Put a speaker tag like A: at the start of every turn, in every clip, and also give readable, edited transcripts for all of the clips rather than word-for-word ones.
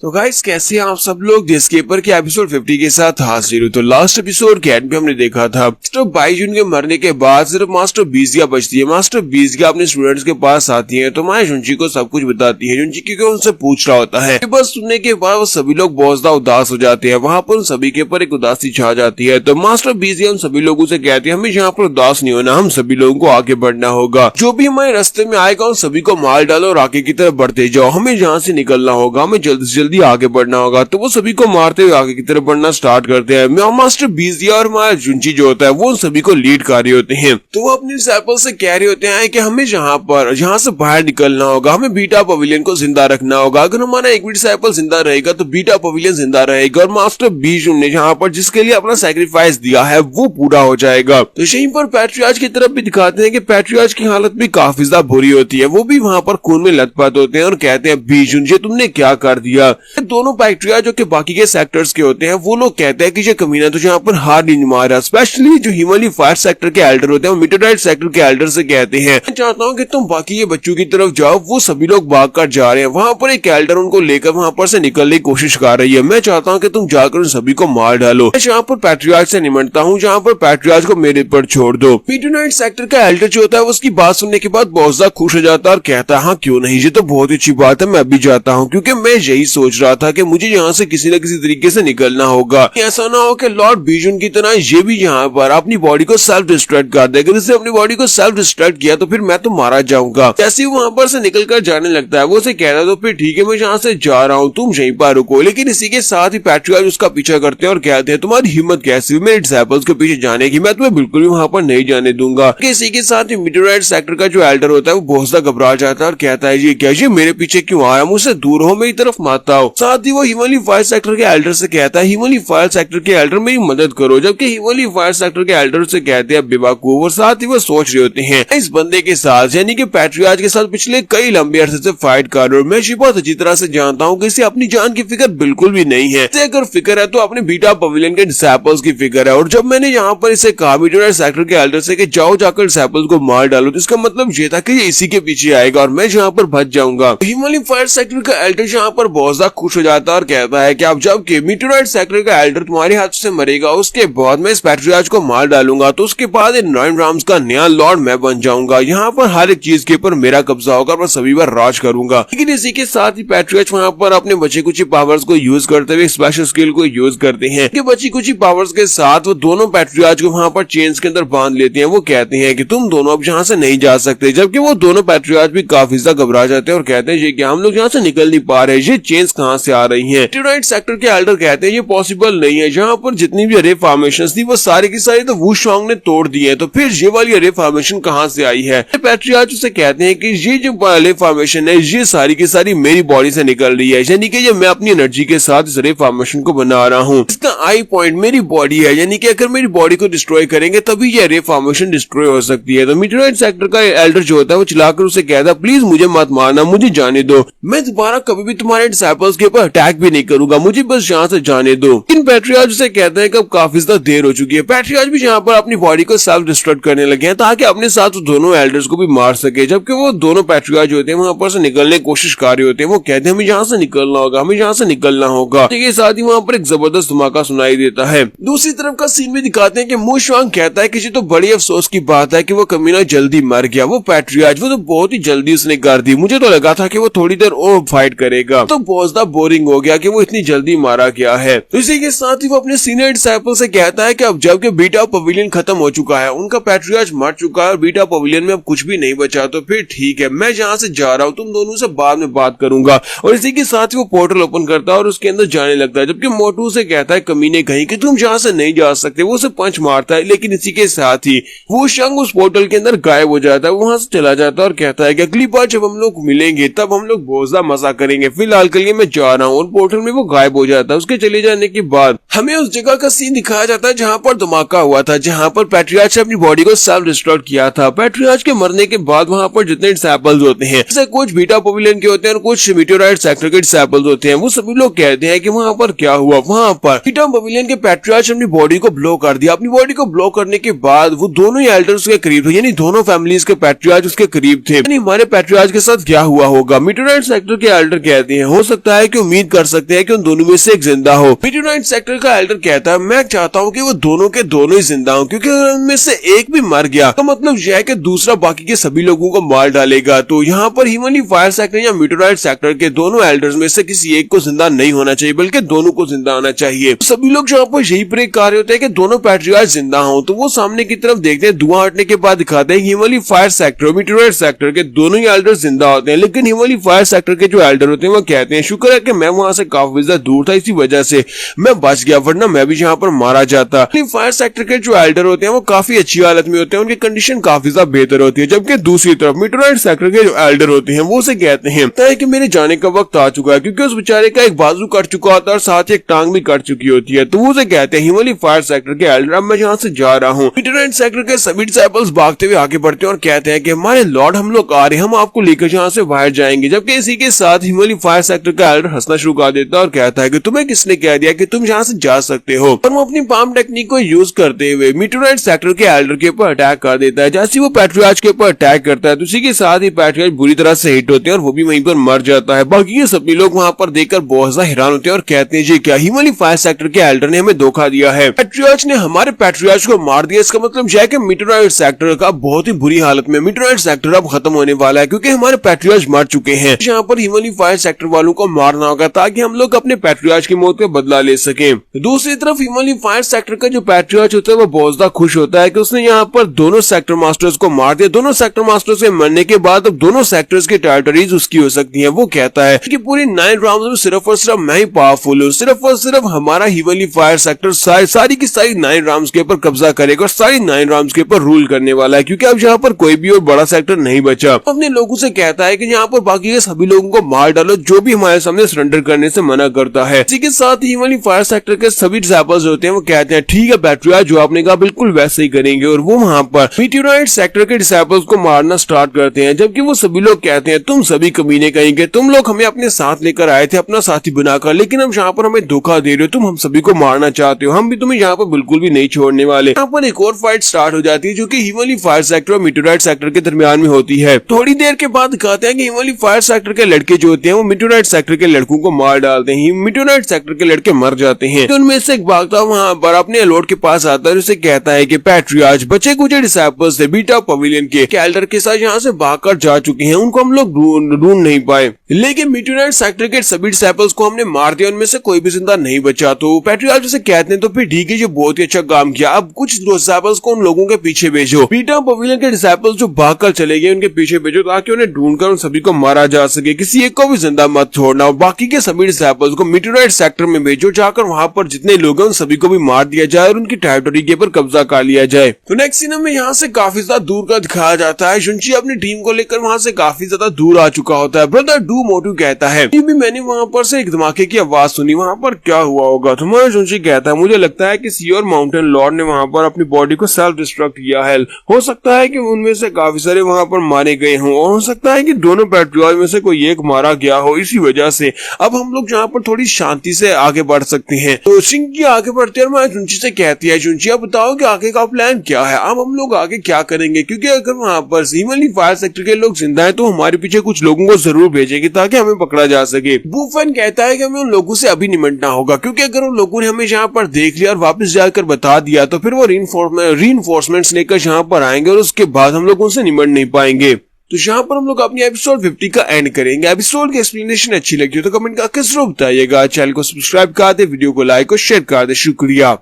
A: तो गाइस कैसे हैं आप सब लोग एस्केपर के एपिसोड 50 के साथ हाजिर। तो लास्ट एपिसोड के एंड में हमने देखा था मास्टर बाईजुन के मरने के बाद सिर्फ मास्टर बीजिया बचती है। मास्टर बीजिया अपने स्टूडेंट्स के पास आती है तो माया जुंची को सब कुछ बताती है। जुंची क्योंकि उनसे पूछ रहा होता है। बस सुनने के बाद वो सभी लोग बहुत ज्यादा उदास हो जाते हैं। वहाँ पर उन सभी के ऊपर एक उदासी छा जाती है। तो मास्टर बीजिया उन सभी लोगों से कहते हैं हमें यहाँ पर उदास नहीं होना, हम सभी लोगों को आगे बढ़ना होगा। जो भी हमारे रास्ते में आएगा उन सभी को मार डालो और आगे की तरफ बढ़ते जाओ। हमें यहाँ से निकलना होगा, हमें जल्दी से जल्दी आगे बढ़ना होगा। तो वो सभी को मारते हुए आगे की तरफ बढ़ना स्टार्ट करते हैं। मास्टर बीजिया और माया जुंची जो होता है वो उन सभी को लीड कर रहे होते हैं। तो वो अपने डिसाइपल से कह रहे होते हैं कि हमें यहाँ से बाहर निकलना होगा, हमें बीटा पवेलियन को जिंदा रखना होगा। अगर हमारा एक भी डिसाइपल जिंदा रहेगा तो बीटा पवेलियन जिंदा रहेगा और मास्टर बीजुन ने यहाँ पर जिसके लिए अपना सैक्रिफाइस दिया है वो पूरा हो जाएगा। तो यहीं पर पैट्रियार्च की तरफ भी दिखाते हैं कि पैट्रियार्च की हालत भी काफी ज्यादा बुरी होती है। वो भी वहाँ पर खून में लथपथ होते हैं और कहते हैं बीजुन ये तुमने क्या कर दिया। दोनों पैट्रियार्च जो कि बाकी के सेक्टर्स के होते हैं वो लोग कहते हैं कि ये कमीना तो यहाँ पर हार नहीं मारा। स्पेशली जो हिमालय फायर सेक्टर के एल्डर होते हैं वो मीटरडाइट सेक्टर के एल्डर से कहते हैं मैं चाहता हूँ कि तुम बाकी के बच्चों की तरफ जाओ। वो सभी लोग भाग कर जा रहे हैं। वहाँ पर एक एल्डर उनको लेकर वहाँ पर से निकलने की कोशिश कर रही है। मैं चाहता हूँ कि तुम जाकर उन सभी को मार डालो। मैं यहाँ पर पैट्रियार्च से निमटता हूँ, जहाँ पर पैट्रियार्च को मेरे पर छोड़ दो। मीटरडाइट सेक्टर का एल्डर जो होता है उसकी बात सुनने के बाद बहुत ज्यादा खुश हो जाता है और कहता है हाँ क्यों नहीं, ये तो बहुत अच्छी बात है, मैं भी जाता हूँ। क्योंकि मैं यही सोच रहा था कि मुझे यहाँ से किसी न किसी तरीके से निकलना होगा। ऐसा ना हो कि लॉर्ड बीजुन की तरह ये भी यहाँ पर अपनी बॉडी को सेल्फ डिस्ट्रैक्ट कर दे। अगर इसने अपनी बॉडी को सेल्फ डिस्ट्रैक्ट किया तो फिर मैं तो मारा जाऊंगा। जैसे ही वहाँ पर से निकल कर जाने लगता है वो उसे कहता है तो फिर ठीक है मैं यहाँ से जा रहा हूँ, तुम यहीं पर रुको। लेकिन इसी के साथ ही पैट्रियार्च उसका पीछा करते हैं और कहते हैं तुम्हारी हिम्मत कैसी मेरे डिसाइपल्स के पीछे जाने की, मैं तुम्हें बिल्कुल भी वहाँ पर नहीं जाने दूंगा। इसी के साथ ही मीटरडाइट सेक्टर का जो एल्डर होता है वो बहुत ज्यादा घबरा जाता है और कहता है ये क्या, ये मेरे पीछे क्यों आ रहा, मुझसे दूर हो, मेरी तरफ मत आओ। साथ ही वो हिमालय फायर सेक्टर के एल्डर से कहता है हिमालय फायर सेक्टर के एल्डर मेरी मदद करो। जबकि हिमालय फायर सेक्टर के एल्डर से कहते हैं बेवकूफ। और साथ ही वो सोच रहे होते हैं इस बंदे के साथ यानी कि पैट्रियार्च के साथ पिछले कई लंबे अरसे से फाइट कर रहे हो। मैं बहुत अच्छी तरह से जानता हूँ कि इसे अपनी जान की फिक्र बिल्कुल भी नहीं है। अगर फिक्र है तो अपने बीटा पवेलियन के डिसाइपल्स की फिक्र है। और जब मैंने यहाँ पर इसे कहा मीटरडाइट सेक्टर के एल्डर से कि जाओ जाकर डिसाइपल्स को मार डालो, तो इसका मतलब ये था कि ये इसी के पीछे आएगा और मैं यहाँ पर बच जाऊंगा। हिमालय फायर सेक्टर का एल्डर यहाँ पर बहुत ज्यादा खुश हो जाता है और कहता है कि अब जब मीटरडाइट सेक्टर का एल्डर तुम्हारे हाथ से मरेगा उसके बाद मैं इस पैट्रियार्च को मार डालूंगा, तो उसके बाद इन 9 राम्स का नया लॉर्ड मैं बन जाऊंगा। यहाँ पर हर एक चीज के ऊपर मेरा कब्जा होगा, मैं सभी पर राज करूंगा। लेकिन इसी के साथ ही पैट्रियार्च वहाँ पर अपने बची कुची पावर्स को यूज करते हुए स्पेशल स्किल को यूज करते हैं। कि बची कुची पावर्स के साथ वो दोनों पैट्रियार्च को वहाँ पर चेन्स के अंदर बांध लेते हैं। वो कहते हैं कि तुम दोनों अब यहाँ से नहीं जा सकते। जबकि वो दोनों पैट्रियार्च भी काफी ज्यादा घबरा जाते हैं और कहते हैं ये क्या, हम लोग यहाँ से निकल नहीं पा रहे, ये चेन्स कहाँ से आ रही है। मीटरडाइट सेक्टर के एल्डर कहते हैं ये पॉसिबल नहीं है, यहाँ पर जितनी भी अरे फॉर्मेशंस थी वो सारी की सारी तो वुशोंग ने तोड़ दी है, तो फिर ये वाली अरे फॉर्मेशन कहाँ से आई है। पैट्रियार्च उसे कहते हैं कि ये जो अरे फॉर्मेशन है ये सारी की सारी मेरी बॉडी से निकल रही है, यानी कि ये मैं अपनी एनर्जी के साथ इस अरे फॉर्मेशन को बना रहा हूँ। इसका आई पॉइंट मेरी बॉडी है, यानी कि अगर मेरी बॉडी को डिस्ट्रॉय करेंगे तभी ये अरे फॉर्मेशन डिस्ट्रॉय हो सकती है। तो मीटरडाइट सेक्टर का एल्डर जो होता है वो चिल्लाकर उसे कहता है प्लीज मुझे मत मारना, मुझे जाने दो, मैं दोबारा कभी भी तुम्हारे डिसाइपल्स के ऊपर अटैक भी नहीं करूंगा, मुझे बस यहाँ से जाने दो। इन पैट्रियार्च उसे कहते हैं कि अब काफी ज्यादा देर हो चुकी है। पैट्रियार्च भी यहाँ पर अपनी बॉडी को सेल्फ डिस्ट्रक्ट करने लगे हैं ताकि अपने साथ दोनों एल्डर्स को भी मार सके। जबकि वो दोनों पैट्रियार्च जो होते हैं वहाँ पर से निकलने की कोशिश कर रहे होते हैं। वो कहते हैं हमें यहाँ से निकलना होगा, हमें यहाँ से निकलना होगा। इसके साथ ही वहाँ पर एक जबरदस्त धमाका सुनाई देता है। दूसरी तरफ का सीन में दिखाते हैं कि वुशोंग कहता है कि ये तो बड़ी अफसोस की बात है कि वो कमीना जल्दी मर गया। वो पैट्रियार्च वो तो बहुत ही जल्दी उसने कर दी, मुझे तो लगा था कि वो थोड़ी देर और फाइट करेगा, तो बहुत ज्यादा बोरिंग हो गया कि वो इतनी जल्दी मारा गया है। तो इसी के साथ ही वो अपने सीनियर डिसाइपल से कहता है कि अब जबकि बीटा पवेलियन खत्म हो चुका है, उनका पैट्रियार्च मर चुका है और बीटा पवेलियन में अब कुछ भी नहीं बचा, तो फिर ठीक है मैं यहाँ से जा रहा हूँ, तुम दोनों से बाद में बात करूंगा। और इसी के साथ ही वो पोर्टल ओपन करता है और उसके अंदर जाने लगता है। जबकि मोटू से कहता है कमीने कहीं कि तुम यहाँ से नहीं जा सकते, वो उसे पंच मारता है। लेकिन इसी के साथ ही वो शंग उस पोर्टल के अंदर गायब हो जाता है, वहां से चला जाता है और कहता है कि अगली बार जब हम लोग मिलेंगे तब हम लोग बहुत ज्यादा मजा करेंगे, फिलहाल के लिए मैं जा रहा हूँ। और पोर्टल में वो गायब हो जाता है। उसके चले जाने के बाद हमें उस जगह का सीन दिखाया जाता है जहाँ पर धमाका हुआ था, जहाँ पर पैट्रियार्च ने अपनी बॉडी को सेल्फ डिस्ट्रॉय किया था। पैट्रियार्च के मरने के बाद वहाँ पर जितने डिसाइपल्स होते हैं, जैसे कुछ बीटा पवेलियन के होते हैं और कुछ मीटरडाइट सेक्टर के डिसाइपल्स होते हैं, वो सभी लोग कहते हैं कि वहाँ पर क्या हुआ। वहाँ पर बीटा पवेलियन के पैट्रियार्च ने अपनी बॉडी को ब्लो कर दिया। अपनी बॉडी को ब्लो करने के बाद वो दोनों ही एल्डर्स के करीब थे, यानी दोनों फैमिलीज के पैट्रियार्च उसके करीब थे। यानी हमारे पैट्रियार्च के साथ क्या हुआ होगा। मीटरडाइट सेक्टर के एल्डर कहते हैं हो सकता सकता है कि उम्मीद कर सकते हैं कि उन दोनों में से एक जिंदा हो। मीटियोराइट सेक्टर का एल्डर कहता है मैं चाहता हूँ कि वो दोनों के दोनों ही जिंदा हो, क्योंकि अगर उनमें से एक भी मर गया तो मतलब यह है कि दूसरा बाकी के सभी लोगों को मार डालेगा। तो यहाँ पर ह्यूमनली फायर सेक्टर या मीटियोराइट सेक्टर के दोनों एल्डर्स में से किसी एक को जिंदा नहीं होना चाहिए, बल्कि दोनों को जिंदा होना चाहिए। तो सभी लोग यहाँ पर यही प्रे कर रहे होते हैं कि दोनों पैट्रियार्च जिंदा हो। तो वो सामने की तरफ देखते हैं, धुआं हटने के बाद दिखाते हैं ह्यूमनली फायर सेक्टर और मीटियोराइट सेक्टर के दोनों ही एल्डर जिंदा होते हैं। लेकिन ह्यूमनली फायर सेक्टर के जो एल्डर होते हैं वो कहते हैं शुक्र है कि मैं वहां से काफी ज्यादा दूर था, इसी वजह से मैं बच गया, वरना मैं भी यहाँ पर मारा जाता। फायर सेक्टर के जो एल्डर होते हैं वो काफी अच्छी हालत में होते हैं, उनकी कंडीशन काफी ज्यादा बेहतर होती है। जबकि दूसरी तरफ मीटियोराइट सेक्टर के जो एल्डर होते हैं वो से कहते हैं कि मेरे जाने का वक्त आ चुका है, क्योंकि उस बेचारे का एक बाजू कट चुका होता है और साथ ही एक टांग भी कट चुकी होती है। तो वो से कहते हैं ह्यूमनली फायर सेक्टर के एल्डर अब मैं यहाँ से जा रहा हूँ। मीटियोराइट सेक्टर के सभी डिसाइपल्स भागते हुए आगे बढ़ते हैं और कहते हैं कि हमारे लॉर्ड हम लोग आ रहे हैं, हम आपको लेकर यहाँ से बाहर जाएंगे। जबकि इसी के साथ ह्यूमनली फायर सेक्टर का एल्डर हंसना शुरू कर देता है और कहता है कि तुम्हें किसने कह दिया कि तुम यहाँ से जा सकते हो। और वो अपनी पाम टेक्निक को यूज करते हुए मीटियोराइट सेक्टर के एल्डर के ऊपर अटैक कर देता है। जैसे वो पैट्रियार्च के ऊपर अटैक करता है तो उसी के साथ ही पैट्रियार्च बुरी तरह से हिट होते हैं और वो भी वहीं पर मर जाता है। बाकी के सभी लोग वहां पर देखकर बहुत ज्यादा हैरान होते हैं और कहते हैं जी क्या ह्यूमनली फायर सेक्टर के एल्डर ने हमें धोखा दिया है, पैट्रियार्च ने हमारे पैट्रियार्च को मार दिया। इसका मतलब यह है कि मीटियोराइट सेक्टर का बहुत ही बुरी हालत में मीटियोराइट सेक्टर अब खत्म होने वाला है, क्योंकि हमारे पैट्रियार्च मर चुके हैं। यहाँ पर ह्यूमनली फायर सेक्टर वालों को मारना होगा ताकि हम लोग अपने पैट्रियार्च की मौत का बदला ले सके। दूसरी तरफ ह्यूमनली फायर सेक्टर का जो पैट्रियार्च होता है वो बहुत ज्यादा खुश होता है कि उसने यहाँ पर दोनों सेक्टर मास्टर्स को मार दिया। दोनों सेक्टर मास्टर्स के मरने के बाद अब दोनों सेक्टर्स की टेरिटरीज उसकी हो सकती है। वो कहता है कि पूरी 9 राउंड्स में सिर्फ और सिर्फ मैं ही पावरफुल हूँ, सिर्फ और सिर्फ हमारा ह्यूमनली फायर सेक्टर सारी की सारी 9 राउंड्स के ऊपर कब्जा करेगा और सारी 9 राउंड्स के ऊपर रूल करने वाला है, क्योंकि अब यहाँ पर कोई भी और बड़ा सेक्टर नहीं बचा। अपने लोगों से कहता है कि यहाँ पर बाकी के सभी लोगों को मार डालो जो भी हमारे सामने सरेंडर करने से मना करता है। इसी के साथ ही ह्यूमनली फायर सेक्टर के सभी डिसाइपल्स होते हैं वो कहते हैं ठीक है पैट्रियार्च जो आपने कहा बिल्कुल वैसे ही करेंगे, और वो वहां पर मीटियोराइट सेक्टर के डिसाइपल्स को मारना स्टार्ट करते हैं। जबकि वो सभी लोग कहते हैं तुम सभी कमीने कहेंगे, तुम लोग हमें अपने साथ लेकर आए थे अपना साथी बनाकर, लेकिन अब यहाँ पर हमें धोखा दे रहे हो, तुम हम सभी को मारना चाहते हो, हम भी तुम्हें यहाँ पर बिल्कुल भी नहीं छोड़ने वाले। यहाँ पर एक और फाइट स्टार्ट हो जाती है जो कि ह्यूमनली फायर सेक्टर और मीटियोराइट सेक्टर के दरमियान में होती है। थोड़ी देर के बाद कहते हैं कि ह्यूमनली फायर सेक्टर के लड़के जो होते हैं वो मीटियोराइट सेक्टर के लड़कों को मार डालते हैं। मीटियोराइट सेक्टर के लड़के मर जाते हैं। तो उनमें से एक भागता वहां पर अपने लॉर्ड के पास आता है, उसे कहता है कि पैट्रियार्च बचे कुछ डिसाइपल्स थे बीटा पवेलियन के एल्डर के साथ यहाँ से भागकर जा चुके हैं, उनको हम लोग ढूंढ नहीं पाए, लेकिन मीटियोराइट सेक्टर के सभी डिसाइपल्स को हमने मार दिया, उनमें से कोई भी जिंदा नहीं बचा। तो पैट्रियार्च उसे कहते हैं तो फिर ठीक है, ये बहुत ही अच्छा काम किया, अब कुछ डिसाइपल्स को उन लोगों के पीछे भेजो। बीटा पवेलियन के डिसाइपल्स जो भागकर चले गए उनके पीछे भेजो ताकि उन्हें ढूंढकर उन सभी को मारा जा सके, किसी एक को भी जिंदा मत छोड़ना, और बाकी के सभी डिसाइपल्स को मीटियोराइट सेक्टर में भेजो, जाकर वहां पर जितने लोग हैं उन सभी को भी मार दिया जाए और उनकी टेरिटरी के ऊपर कब्जा कर लिया जाए। तो नेक्स्ट सीन में यहाँ से काफी ज्यादा दूर का दिखाया जाता है। जुनची अपनी टीम को लेकर वहां से काफी ज्यादा दूर आ चुका होता है। ब्रदर डू मोटू कहता है भी मैंने वहां पर से एक धमाके की आवाज सुनी, वहां पर क्या हुआ होगा? तुम्हारा जुनची कहता है मुझे लगता है कि सियोर माउंटेन लॉर्ड ने वहां पर अपनी बॉडी को सेल्फ डिस्ट्रक्ट किया है। हो सकता है कि उनमें से काफी सारे वहां पर मारे गए हों, और हो सकता है कि दोनों पैट्रियार्च में से कोई एक मारा गया हो। इसी वजह से अब हम लोग यहाँ पर थोड़ी शांति से आगे बढ़ सकते हैं। तो सिंह आगे बढ़ते हैं, मैं जुनची से कहती है जुनची आप बताओ कि आगे का प्लान क्या है, अब हम लोग आगे क्या करेंगे? क्योंकि अगर वहां पर ह्यूमनली फायर सेक्टर के लोग जिंदा है तो हमारे पीछे कुछ लोगों को जरूर भेजेंगे ताकि हमें पकड़ा जा सके। बूफेन कहता है कि हमें उन लोगों से अभी निपटना होगा, क्योंकि अगर उन लोगों ने हमें यहाँ पर देख लिया और वापस जाकर बता दिया तो फिर वो रीइंफोर्समेंट्स लेकर यहाँ पर आएंगे और उसके बाद हम लोग उनसे निपट नहीं पाएंगे। तो यहाँ पर हम लोग अपनी एपिसोड 50 का एंड करेंगे। एपिसोड की एक्सप्लेनेशन अच्छी लगी हो तो कमेंट करके जरूर बताइएगा। चैनल को सब्सक्राइब कर दे, वीडियो को लाइक और शेयर कर दे। शुक्रिया।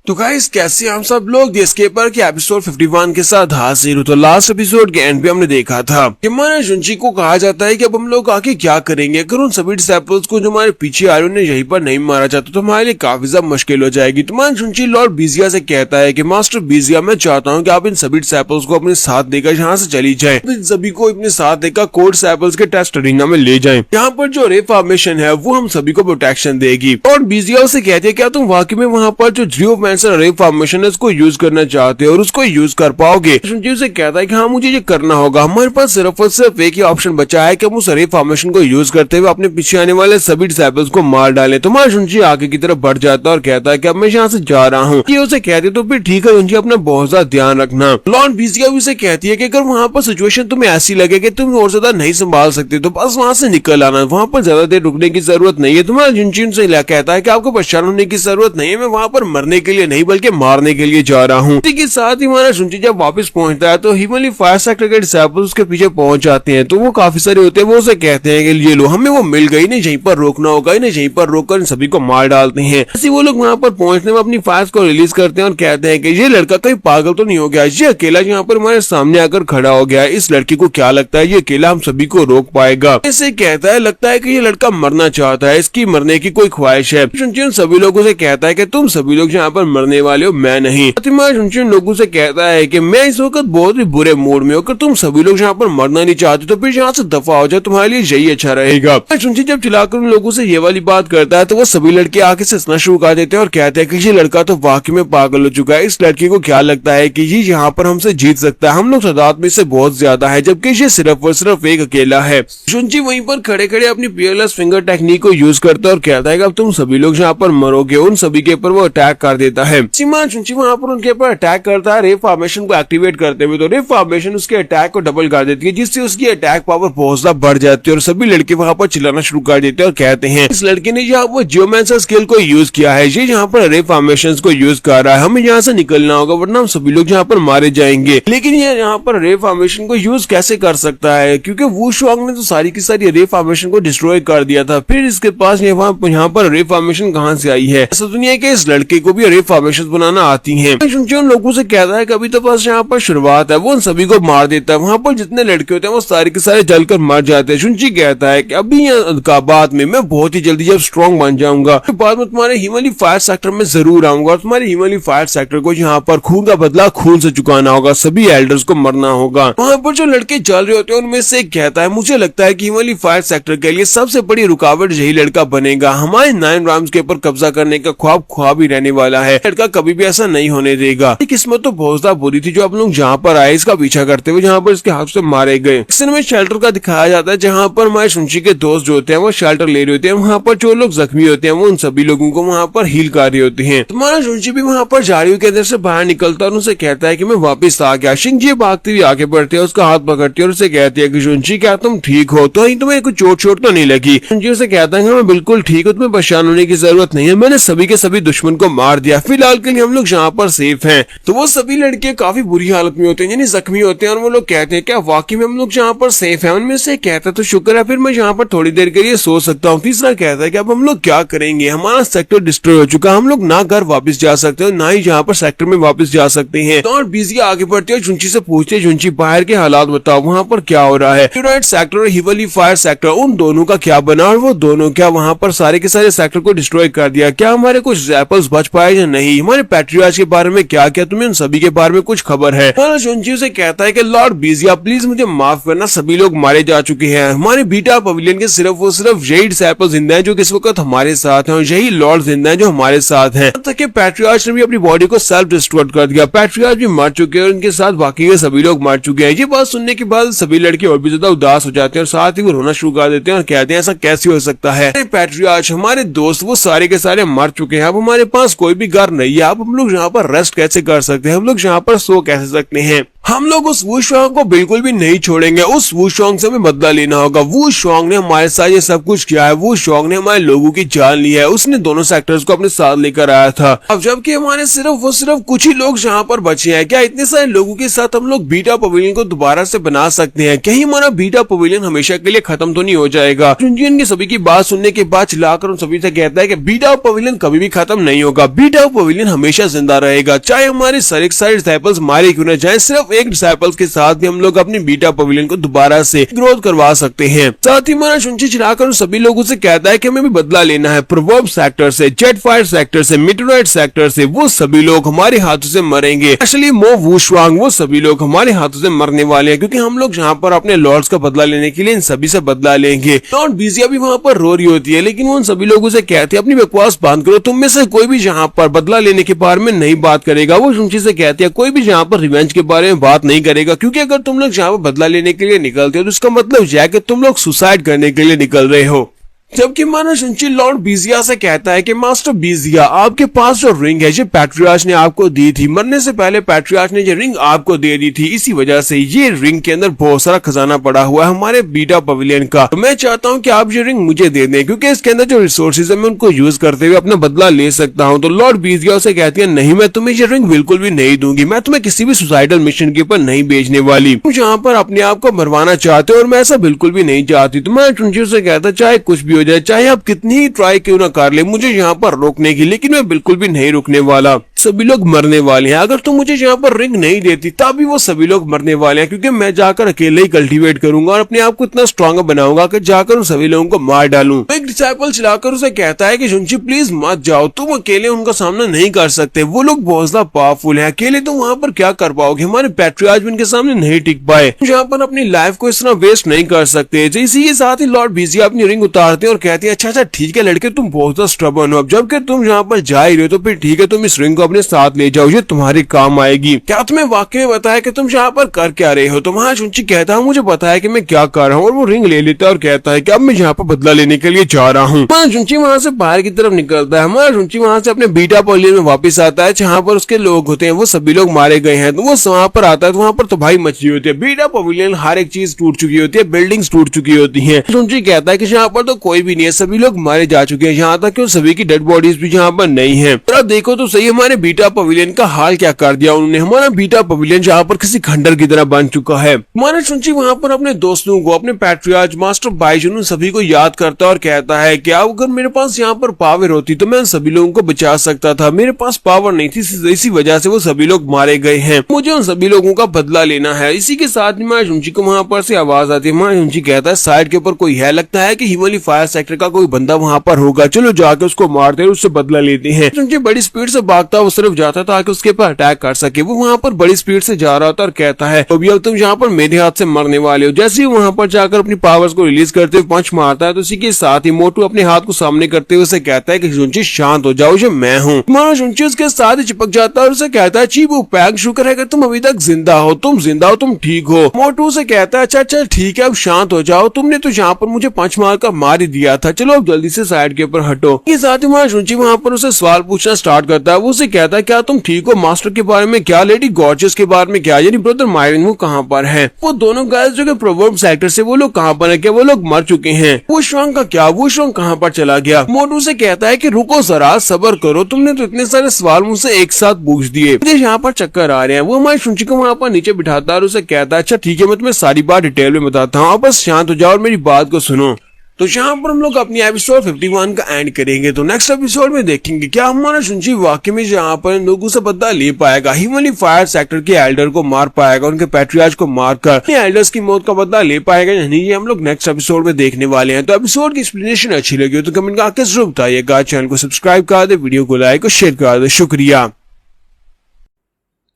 A: तो गाइस कैसे हम सब लोग द एस्केपर के एपिसोड 51 के साथ हाजिर हो। तो लास्ट एपिसोड के एंड पे हमने देखा था कि हमारे जुनची को कहा जाता है कि अब हम लोग आगे क्या करेंगे, अगर उन सभी डिसाइपल्स को जो हमारे पीछे आ रहे उन्हें यहीं पर नहीं मारा जाता तो हमारे लिए काफी ज्यादा मुश्किल हो जाएगी। तो हमारा जुनची लॉर्ड बीजिया से कहता है कि मास्टर बीजिया मैं चाहता हूँ कि आप इन सभी डिसाइपल्स को अपने साथ देकर यहाँ से चली जाए, इन सभी को अपने साथ देकर कोड डिसाइपल्स के टेस्ट अरीना में ले जाए। यहाँ पर जो रे फॉर्मेशन है वो हम सभी को प्रोटेक्शन देगी। और बीजिया उसे कहती है क्या तुम वाकई में वहाँ पर जो जियो जियोमेंसर रे फॉर्मेशन है उसको यूज करना चाहते हो और उसको यूज कर पाओगे। शुनची उसे कहता है कि हाँ मुझे ये करना होगा, हमारे पास सिर्फ और सिर्फ एक ही ऑप्शन बचा है कि हम उस रे फॉर्मेशन को यूज करते हुए अपने पीछे आने वाले सभी डिसेबल्स को मार डालें। तो हमारा शुनची आगे की तरफ बढ़ जाता है और कहता है कि अब मैं यहाँ से जा रहा हूँ। ये उसे कहती है तो फिर ठीक है शुनची, अपना बहुत ज्यादा ध्यान रखना। लॉर्ड बीजिया भी उसे कहती है कि अगर वहाँ पर सिचुएशन तुम्हें ऐसी लगे कि तुम और ज्यादा नहीं संभाल सकते तो बस वहाँ से निकल आना, वहाँ पर ज्यादा देर रुकने की जरूरत नहीं है। तुम्हारा शुनची उनसे कहता है कि आपको परेशान होने की जरूरत नहीं है, मैं वहाँ पर मरने के लिए नहीं बल्कि मारने के लिए जा रहा हूँ। के साथ ही हमारा शुनची जब वापस पहुंचता है तो हिमली फायर सेक्टर के डिसेबल्स उसके पीछे पहुंच जाते हैं। तो वो काफी सारे होते हैं, वो उसे कहते हैं कि ये लो हमें वो मिल गई, नहीं यहीं पर रोकना होगा, इन्हें यहीं पर रोककर इन सभी को मार डालते हैं। ऐसे वो लोग वहाँ पर पहुंचने में अपनी फायर्स को रिलीज करते हैं और कहते हैं कि ये लड़का कहीं पागल तो नहीं हो गया, ये अकेला यहाँ पर हमारे सामने आकर खड़ा हो गया, इस लड़के को क्या लगता है ये अकेला हम सभी को रोक पाएगा। ऐसे कहता है लगता है कि ये लड़का मरना चाहता है, इसकी मरने की कोई ख्वाहिश है। शुनची सभी लोगों से कहता है कि तुम सभी लोग यहाँ पर मरने वाले हो, मैं नहीं। शुनची लोगों से कहता है कि मैं इस वक्त बहुत ही बुरे मूड में हूँ, अगर तुम सभी लोग यहाँ पर मरना नहीं चाहते तो फिर यहाँ से दफा हो जाए, तुम्हारे लिए यही अच्छा रहेगा। शुनची जब चिल्लाकर उन लोगों से ये वाली बात करता है तो वो सभी लड़के आके से हंसना शुरू कर देते हैं और कहते हैं कि ये लड़का तो वाकई में पागल हो चुका है, इस लड़के को क्या लगता है कि ये यहाँ पर हमसे जीत सकता है, हम लोग तादाद में से बहुत ज्यादा है जबकि ये सिर्फ और सिर्फ एक अकेला है। शुनची वहीं पर खड़े खड़े अपनी पियरलेस फिंगर टेक्निक को यूज करता है और कहता है कि अब तुम सभी लोग यहाँ पर मरोगे। उन सभी के ऊपर वो अटैक कर देता है। शुनची वहाँ पर उनके ऊपर अटैक करता है रे फॉर्मेशन को एक्टिवेट करते हुए, तो रे फॉर्मेशन उसके अटैक को डबल कर देती है जिससे उसकी अटैक पावर बहुत ज्यादा बढ़ जाती है और सभी लड़के वहाँ पर चिल्लाना शुरू कर देते हैं और कहते हैं इस लड़के ने यहाँ पर जियोमेंसर स्किल को यूज किया है, ये यहाँ पर रे फॉर्मेशन को यूज कर रहा है, हमें यहाँ से निकलना होगा वरना हम सभी लोग यहाँ पर मारे जाएंगे। लेकिन ये यहाँ पर रे फॉर्मेशन को यूज कैसे कर सकता है क्योंकि वू शुआंग ने तो सारी की सारी रे फॉर्मेशन को डिस्ट्रॉय कर दिया था, फिर इसके पास यहाँ पर रे फॉर्मेशन कहाँ से आई है। ऐसा दुनिया के इस लड़के को भी रे फॉर्मेशन बनाना आती है। उन लोगों से कहता है कभी तो बस यहाँ पर शुरुआत है, वो उन सभी को मार देता है, वहाँ पर जितने लड़के होते हैं वो सारे के सारे जलकर मर जाते हैं। शुनची कहता है कि अभी का बाद में मैं बहुत ही जल्दी जब स्ट्रॉन्ग बन जाऊंगा तो बाद में तुम्हारे हिमालय फायर सेक्टर में जरूर आऊंगा और तुम्हारे हिमालय फायर सेक्टर को यहाँ पर खून का बदला खून से चुकाना होगा, सभी एल्डर्स को मरना होगा। वहाँ पर जो लड़के चल रहे होते हैं उनमें से एक कहता है मुझे लगता है कि हिमालय फायर सेक्टर के लिए सबसे बड़ी रुकावट यही लड़का बनेगा, हमारे 9 राम्स के ऊपर कब्जा करने का ख्वाब ही रहने वाला है, लड़का कभी भी ऐसा नहीं होने देगा। किस्मत तो बहुत ज्यादा बुरी थी जो आप लोग जहाँ पर आए इसका पीछा करते हुए जहाँ पर इसके हाथ से मारे गए। सीन में शेल्टर का दिखाया जाता है जहाँ पर हमारे शुनची के दोस्त जो होते हैं वो शेल्टर ले रहे होते हैं, वहाँ पर जो लोग जख्मी होते हैं वो उन सभी लोगों को वहाँ पर हील कर रहे होते हैं। तुम्हारा शुनची भी वहाँ पर झाड़ियों के अंदर से बाहर निकलता है और उनसे कहता है कि मैं वापस आ गया। शिंजी भागती हुई आगे बढ़ती है, उसका हाथ पकड़ती है और उसे कहती है कि शुनची क्या तुम ठीक हो, तो तुम्हें कुछ चोट तो नहीं लगी। शुनची उसे कहता है मैं बिल्कुल ठीक हूँ, तुम्हें परेशान होने की जरूरत नहीं है, मैंने सभी के सभी दुश्मन को मार दिया, फिलहाल के लिए हम लोग यहाँ पर सेफ हैं। तो वो सभी लड़के काफी बुरी हालत में होते हैं यानी जख्मी होते हैं और वो लोग कहते हैं क्या वाकई में हम लोग यहाँ पर सेफ हैं। उनमें से कहता है तो शुक्र है, फिर मैं यहाँ पर थोड़ी देर के लिए सो सकता हूँ। तीसरा कहता है कि अब हम लोग क्या करेंगे, हमारा सेक्टर डिस्ट्रॉय हो चुका, हम लोग ना घर वापस जा सकते हैं ना ही यहाँ पर सेक्टर में वापस जा सकते हैं। तो बीजिया आगे बढ़ते हैं, शुनची से पूछते हैं शुनची बाहर के हालात बताओ, वहाँ पर क्या हो रहा है। यूनाइट सेक्टर और हिवली फायर सेक्टर उन दोनों का क्या बना और वो दोनों क्या वहाँ पर सारे के सारे सेक्टर को डिस्ट्रॉय कर दिया, क्या हमारे कुछ एप्पल्स बच पाए या नहीं, हमारे पैट्रियार्च के बारे में क्या क्या तुम्हें उन सभी के बारे में कुछ खबर है। शुनची से कहता है कि लॉर्ड बीजिया प्लीज मुझे माफ करना, सभी लोग मारे जा चुके हैं, हमारे बीटा पवेलियन के सिर्फ और सिर्फ यही डिसेबल जिंदा है जो इस वक्त हमारे साथ हैं और यही लॉर्ड जिंदा है जो हमारे साथ हैं। तब तक कि पैट्रियार्च ने भी अपनी बॉडी को सेल्फ डिस्ट्रॉय कर दिया, पैट्रियार्च भी मर चुके हैं और उनके साथ बाकी के सभी लोग मर चुके हैं। ये बात सुनने के बाद सभी लड़के और भी ज्यादा उदास हो जाते हैं और साथ ही वो रोना शुरू कर देते हैं और कहते हैं ऐसा कैसे हो सकता है, पैट्रियार्च हमारे दोस्त वो सारे के सारे मर चुके हैं, अब हमारे पास कोई भी घर नहीं है, अब हम लोग यहाँ पर रेस्ट कैसे कर सकते हैं, हम लोग यहाँ पर सो कैसे सकते हैं, हम लोग उस वू शुआंग को बिल्कुल भी नहीं छोड़ेंगे, उस वू शुआंग से हमें बदला लेना होगा। वू शुआंग ने हमारे साथ ये सब कुछ किया है, वू शुआंग ने हमारे लोगों की जान ली है, उसने दोनों सेक्टर्स को अपने साथ लेकर आया था। अब जबकि हमारे सिर्फ कुछ ही लोग यहाँ पर बचे हैं, क्या इतने सारे लोगों के साथ हम लोग बीटा पवेलियन को दोबारा से बना सकते हैं, कहीं हमारा बीटा पवेलियन हमेशा के लिए खत्म तो नहीं हो जाएगा। शुनची सभी की बात सुनने के बाद चिल्लाकर उन सभी से कहता है कि बीटा पवेलियन कभी भी खत्म नहीं होगा, बीटा पवेलियन हमेशा जिंदा रहेगा, चाहे हमारे सारे डिसेबल्स मारे क्यों न जाए, सिर्फ एक डिसाइपल्स के साथ भी हम लोग अपनी बीटा पवेलियन को दोबारा से ग्रोथ करवा सकते हैं। साथ ही हमारा शुंची चिढ़ाकर सभी लोगों से कहता है कि हमें भी बदला लेना है प्रोवर्ब सेक्टर से, जेट फायर सेक्टर से, मेटेरोइड सेक्टर से। वो सभी लोग हमारे हाथों से मरेंगे। एक्चुअली मो वुशवांग वो सभी लोग हमारे हाथों से मरने वाले हैं, क्योंकि हम लोग यहाँ पर अपने लॉर्ड्स का बदला लेने के लिए इन सभी से बदला लेंगे। लॉर्ड बीजिया भी वहाँ पर रो रही होती है, लेकिन वो उन सभी लोगों से कहती है अपनी बकवास बंद करो, तुम में से कोई भी यहाँ पर बदला लेने के बारे में नहीं बात करेगा। वो शुंची से कहती है कोई भी यहाँ पर रिवेंज के बारे में बात नहीं करेगा, क्योंकि अगर तुम लोग यहाँ पर बदला लेने के लिए निकलते हो तो इसका मतलब यह है कि तुम लोग सुसाइड करने के लिए निकल रहे हो। जबकि माना शुंची लॉर्ड बीजिया से कहता है कि मास्टर बीजिया, आपके पास जो रिंग है ये पैट्रियार्च ने आपको दी थी, मरने से पहले पैट्रियार्च ने ये रिंग आपको दे दी थी, इसी वजह से ये रिंग के अंदर बहुत सारा खजाना पड़ा हुआ है हमारे बीटा पवेलियन का। तो मैं चाहता हूँ कि आप ये रिंग मुझे दे दें, क्योंकि इसके अंदर जो रिसोर्सेज है मैं उनको यूज करते हुए अपना बदला ले सकता हूँ। तो लॉर्ड बीजिया उसे कहती है नहीं, मैं तुम्हें ये रिंग बिल्कुल भी नहीं दूंगी, मैं तुम्हें किसी भी सुसाइडल मिशन के ऊपर नहीं भेजने वाली। तुम यहाँ पर अपने आप को मरवाना चाहते हो और मैं ऐसा बिल्कुल भी नहीं चाहती। तो मैं शुंची से कहता चाहे कुछ भी हो जाए, चाहे आप कितनी ही ट्राई क्यों ना कर ले मुझे यहाँ पर रोकने की, लेकिन मैं बिल्कुल भी नहीं रुकने वाला। सभी लोग मरने वाले हैं। अगर तुम मुझे यहाँ पर रिंग नहीं देती तब भी वो सभी लोग मरने वाले हैं, क्योंकि मैं जाकर अकेले ही कल्टीवेट करूंगा और अपने आप को इतना स्ट्रांग बनाऊंगा कि जाकर उन सभी लोगों को मार डालूं। एक डिसाइपल चिल्लाकर उसे कहता है कि शुंची प्लीज मत जाओ, तुम अकेले उनका सामना नहीं कर सकते, वो लोग बहुत ज्यादा पावरफुल है, अकेले तुम वहाँ पर क्या कर पाओगे, हमारे पैट्रियार्च भी उनके सामने नहीं टिक पाए, यहाँ पर अपनी लाइफ को इस तरह वेस्ट नहीं कर सकते। इसी के साथ ही लॉर्ड बीजिया अपनी रिंग उतारते हैं और कहते हैं अच्छा ठीक है लड़के, तुम बहुत ज्यादा स्ट्रबन हो, अब जबकि तुम यहाँ पर जा ही रहे हो तो फिर ठीक है, तुम इस रिंग को अपने साथ ले जाओ, ये तुम्हारे काम आएगी। क्या तुम्हें वाकई में बताया कि तुम यहाँ पर कर क्या रहे हो? तो वहाँ शुंची कहता है मुझे पता है कि मैं क्या कर रहा हूँ, और वो रिंग ले लेता है और कहता है कि अब मैं यहाँ पर बदला लेने के लिए जा रहा हूँ। शुंची वहाँ से बाहर की तरफ निकलता है। हमारा शुंची वहाँ से अपने बीटा पवेलियन में वापस आता है, जहाँ पर उसके लोग होते हैं वो सभी लोग मारे गए हैं। तो वो वहाँ पर आता है तो वहाँ पर तबाही मच रही होती है, बीटा पवेलियन हर एक चीज टूट चुकी होती है, बिल्डिंग्स टूट चुकी होती है। शुंची कहता है कि यहाँ पर तो कोई भी नहीं है, सभी लोग मारे जा चुके हैं, यहाँ तक कि सभी की डेड बॉडीज भी यहाँ पर नहीं है। तो देखो तो सही हमारे बीटा पवेलियन का हाल क्या कर दिया उन्होंने। हमारा बीटा पवेलियन जहाँ पर किसी खंडर की तरह बन चुका है। हमारा शुंची वहाँ पर अपने दोस्तों को, अपने पैट्रियार्च मास्टर बाइजुन सभी को याद करता है और कहता है कि अगर मेरे पास यहाँ पर पावर होती तो मैं सभी लोगों को बचा सकता था, मेरे पास पावर नहीं थी, इसी वजह से वो सभी लोग मारे गए हैं, मुझे उन सभी लोगों का बदला लेना है। इसी के साथ हमारे शुंची को वहाँ पर से आवाज आती है। हमारा शुंची कहता है साइड के ऊपर कोई है, लगता है कि हिमालय फायर सेक्टर का कोई बंदा वहाँ पर होगा, चलो जाके उसको मारते हैं, उससे बदला लेते हैं। शुंची बड़ी स्पीड से भागता उस तरफ जाता ताकि उसके ऊपर अटैक कर सके। वो वहाँ पर बड़ी स्पीड से जा रहा था और कहता है अभी अब तुम यहाँ पर मेरे हाथ से मरने वाले हो। जैसे ही वहाँ पर जाकर अपनी पावर्स को रिलीज करते हुए पंच मारता है तो इसी के साथ ही मोटू अपने हाथ को सामने करते हुए उसे कहता है कि शुंची शांत हो जाओ, ये मैं हूँ। हमारा शुंची उसके साथ ही चिपक जाता है और उसे कहता है चीबू पैग, शुक्र है कि तुम अभी तक जिंदा हो, तुम जिंदा हो, तुम ठीक हो। मोटू से कहता है अच्छा ठीक है, अब शांत हो जाओ, तुमने तो यहाँ पर मुझे पंच मार कर मार ही दिया था, चलो अब जल्दी से साइड के ऊपर हटो। के साथ ही हमारा शुंची वहाँ पर उसे सवाल पूछना स्टार्ट करता है। वो उसे कहता है क्या तुम ठीक हो, मास्टर के बारे में क्या, लेडी गॉर्जियस के बारे में क्या, यानी ब्रदर मायरन वो कहाँ पर है, वो दोनों गाइस जो कि प्रोवर्ब सेक्टर से वो लोग कहाँ पर है, क्या वो लोग मर चुके हैं, वो श्वांग का क्या, वो श्वांग कहाँ पर चला गया। मोटू से कहता है कि रुको जरा सब्र करो, तुमने तो इतने सारे सवाल मुझसे एक साथ पूछ दिए, मुझे यहाँ पर चक्कर आ रहे हैं। वो हमारे शुंची को वहाँ पर नीचे बिठाता है और उसे कहता है अच्छा ठीक है, मैं तुम्हें सारी बात डिटेल में बताता हूँ, आप बस शांत हो जाओ और मेरी बात को सुनो। तो यहाँ पर हम लोग अपनी एपिसोड 51 का एंड करेंगे। तो नेक्स्ट एपिसोड में देखेंगे क्या हमारा शुंची वाकई में यहाँ पर लोगों से बदला ले पाएगा, हिमालय फायर सेक्टर के एल्डर को मार पाएगा, उनके पैट्रियार्च को मारकर एल्डर्स की मौत का बदला ले पाएगा या नहीं, ये हम लोग नेक्स्ट एपिसोड में देखने वाले हैं। तो एपिसोड की एक्सप्लेनेशन अच्छी लगी हो तो कमेंट करके जरूर बताइएगा, चैनल को सब्सक्राइब कर दे, वीडियो को लाइक और शेयर कर दे, शुक्रिया।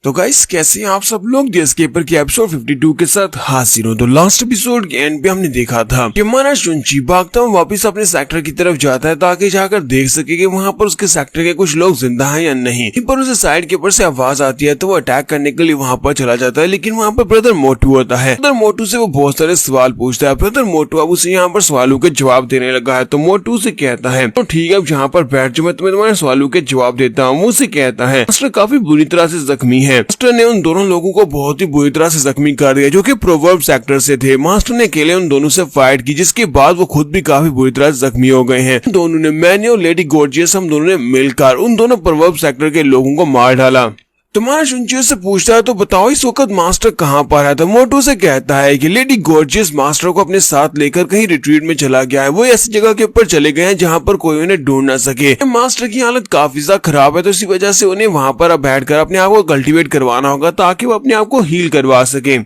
A: तो गाइस कैसे हैं आप सब लोग, द एस्केपर के एपिसोड 52 के साथ हाजिर हो। तो लास्ट एपिसोड के एंड पे हमने देखा था कि हमारा शुंची भागता हुआ वापस अपने सेक्टर की तरफ जाता है ताकि जाकर देख सके कि वहाँ पर उसके सेक्टर के कुछ लोग जिंदा हैं या नहीं। पर उसे साइड के ऊपर से आवाज आती है तो वो अटैक करने के लिए वहाँ पर चला जाता है, लेकिन वहाँ पर ब्रदर मोटू होता है। ब्रदर मोटू से वो बहुत सारे सवाल पूछता है। ब्रदर मोटू अब उसे यहाँ पर सवालों के जवाब देने लगा है। तो मोटू से कहता है तो ठीक है अब यहाँ पर बैठ जाओ, मैं तुम्हें तुम्हारे सवालों के जवाब देता हूँ। उसे कहता है मास्टर काफी बुरी तरह से जख्मी है। मास्टर ने उन दोनों लोगों को बहुत ही बुरी तरह से जख्मी कर दिया जो कि प्रोवर्ब सेक्टर से थे। मास्टर ने अकेले उन दोनों से फाइट की, जिसके बाद वो खुद भी काफी बुरी तरह से जख्मी हो गए हैं। दोनों ने, मैंने और लेडी गॉर्जियस, हम दोनों ने मिलकर उन दोनों प्रोवर्ब सेक्टर के लोगों को मार डाला। तुम्हारा शुनचियो से पूछता है तो बताओ इस वक्त मास्टर कहाँ पर है। तो मोटू से कहता है कि लेडी गॉर्जियस मास्टर को अपने साथ लेकर कहीं रिट्रीट में चला गया है। वो ऐसी जगह के ऊपर चले गए हैं जहाँ पर कोई उन्हें ढूंढ ना सके। मास्टर की हालत काफी ज्यादा खराब है, तो इसी वजह से उन्हें वहां पर अब बैठकर अपने आप को कल्टीवेट करवाना होगा ताकि वो अपने आप को हील करवा सके।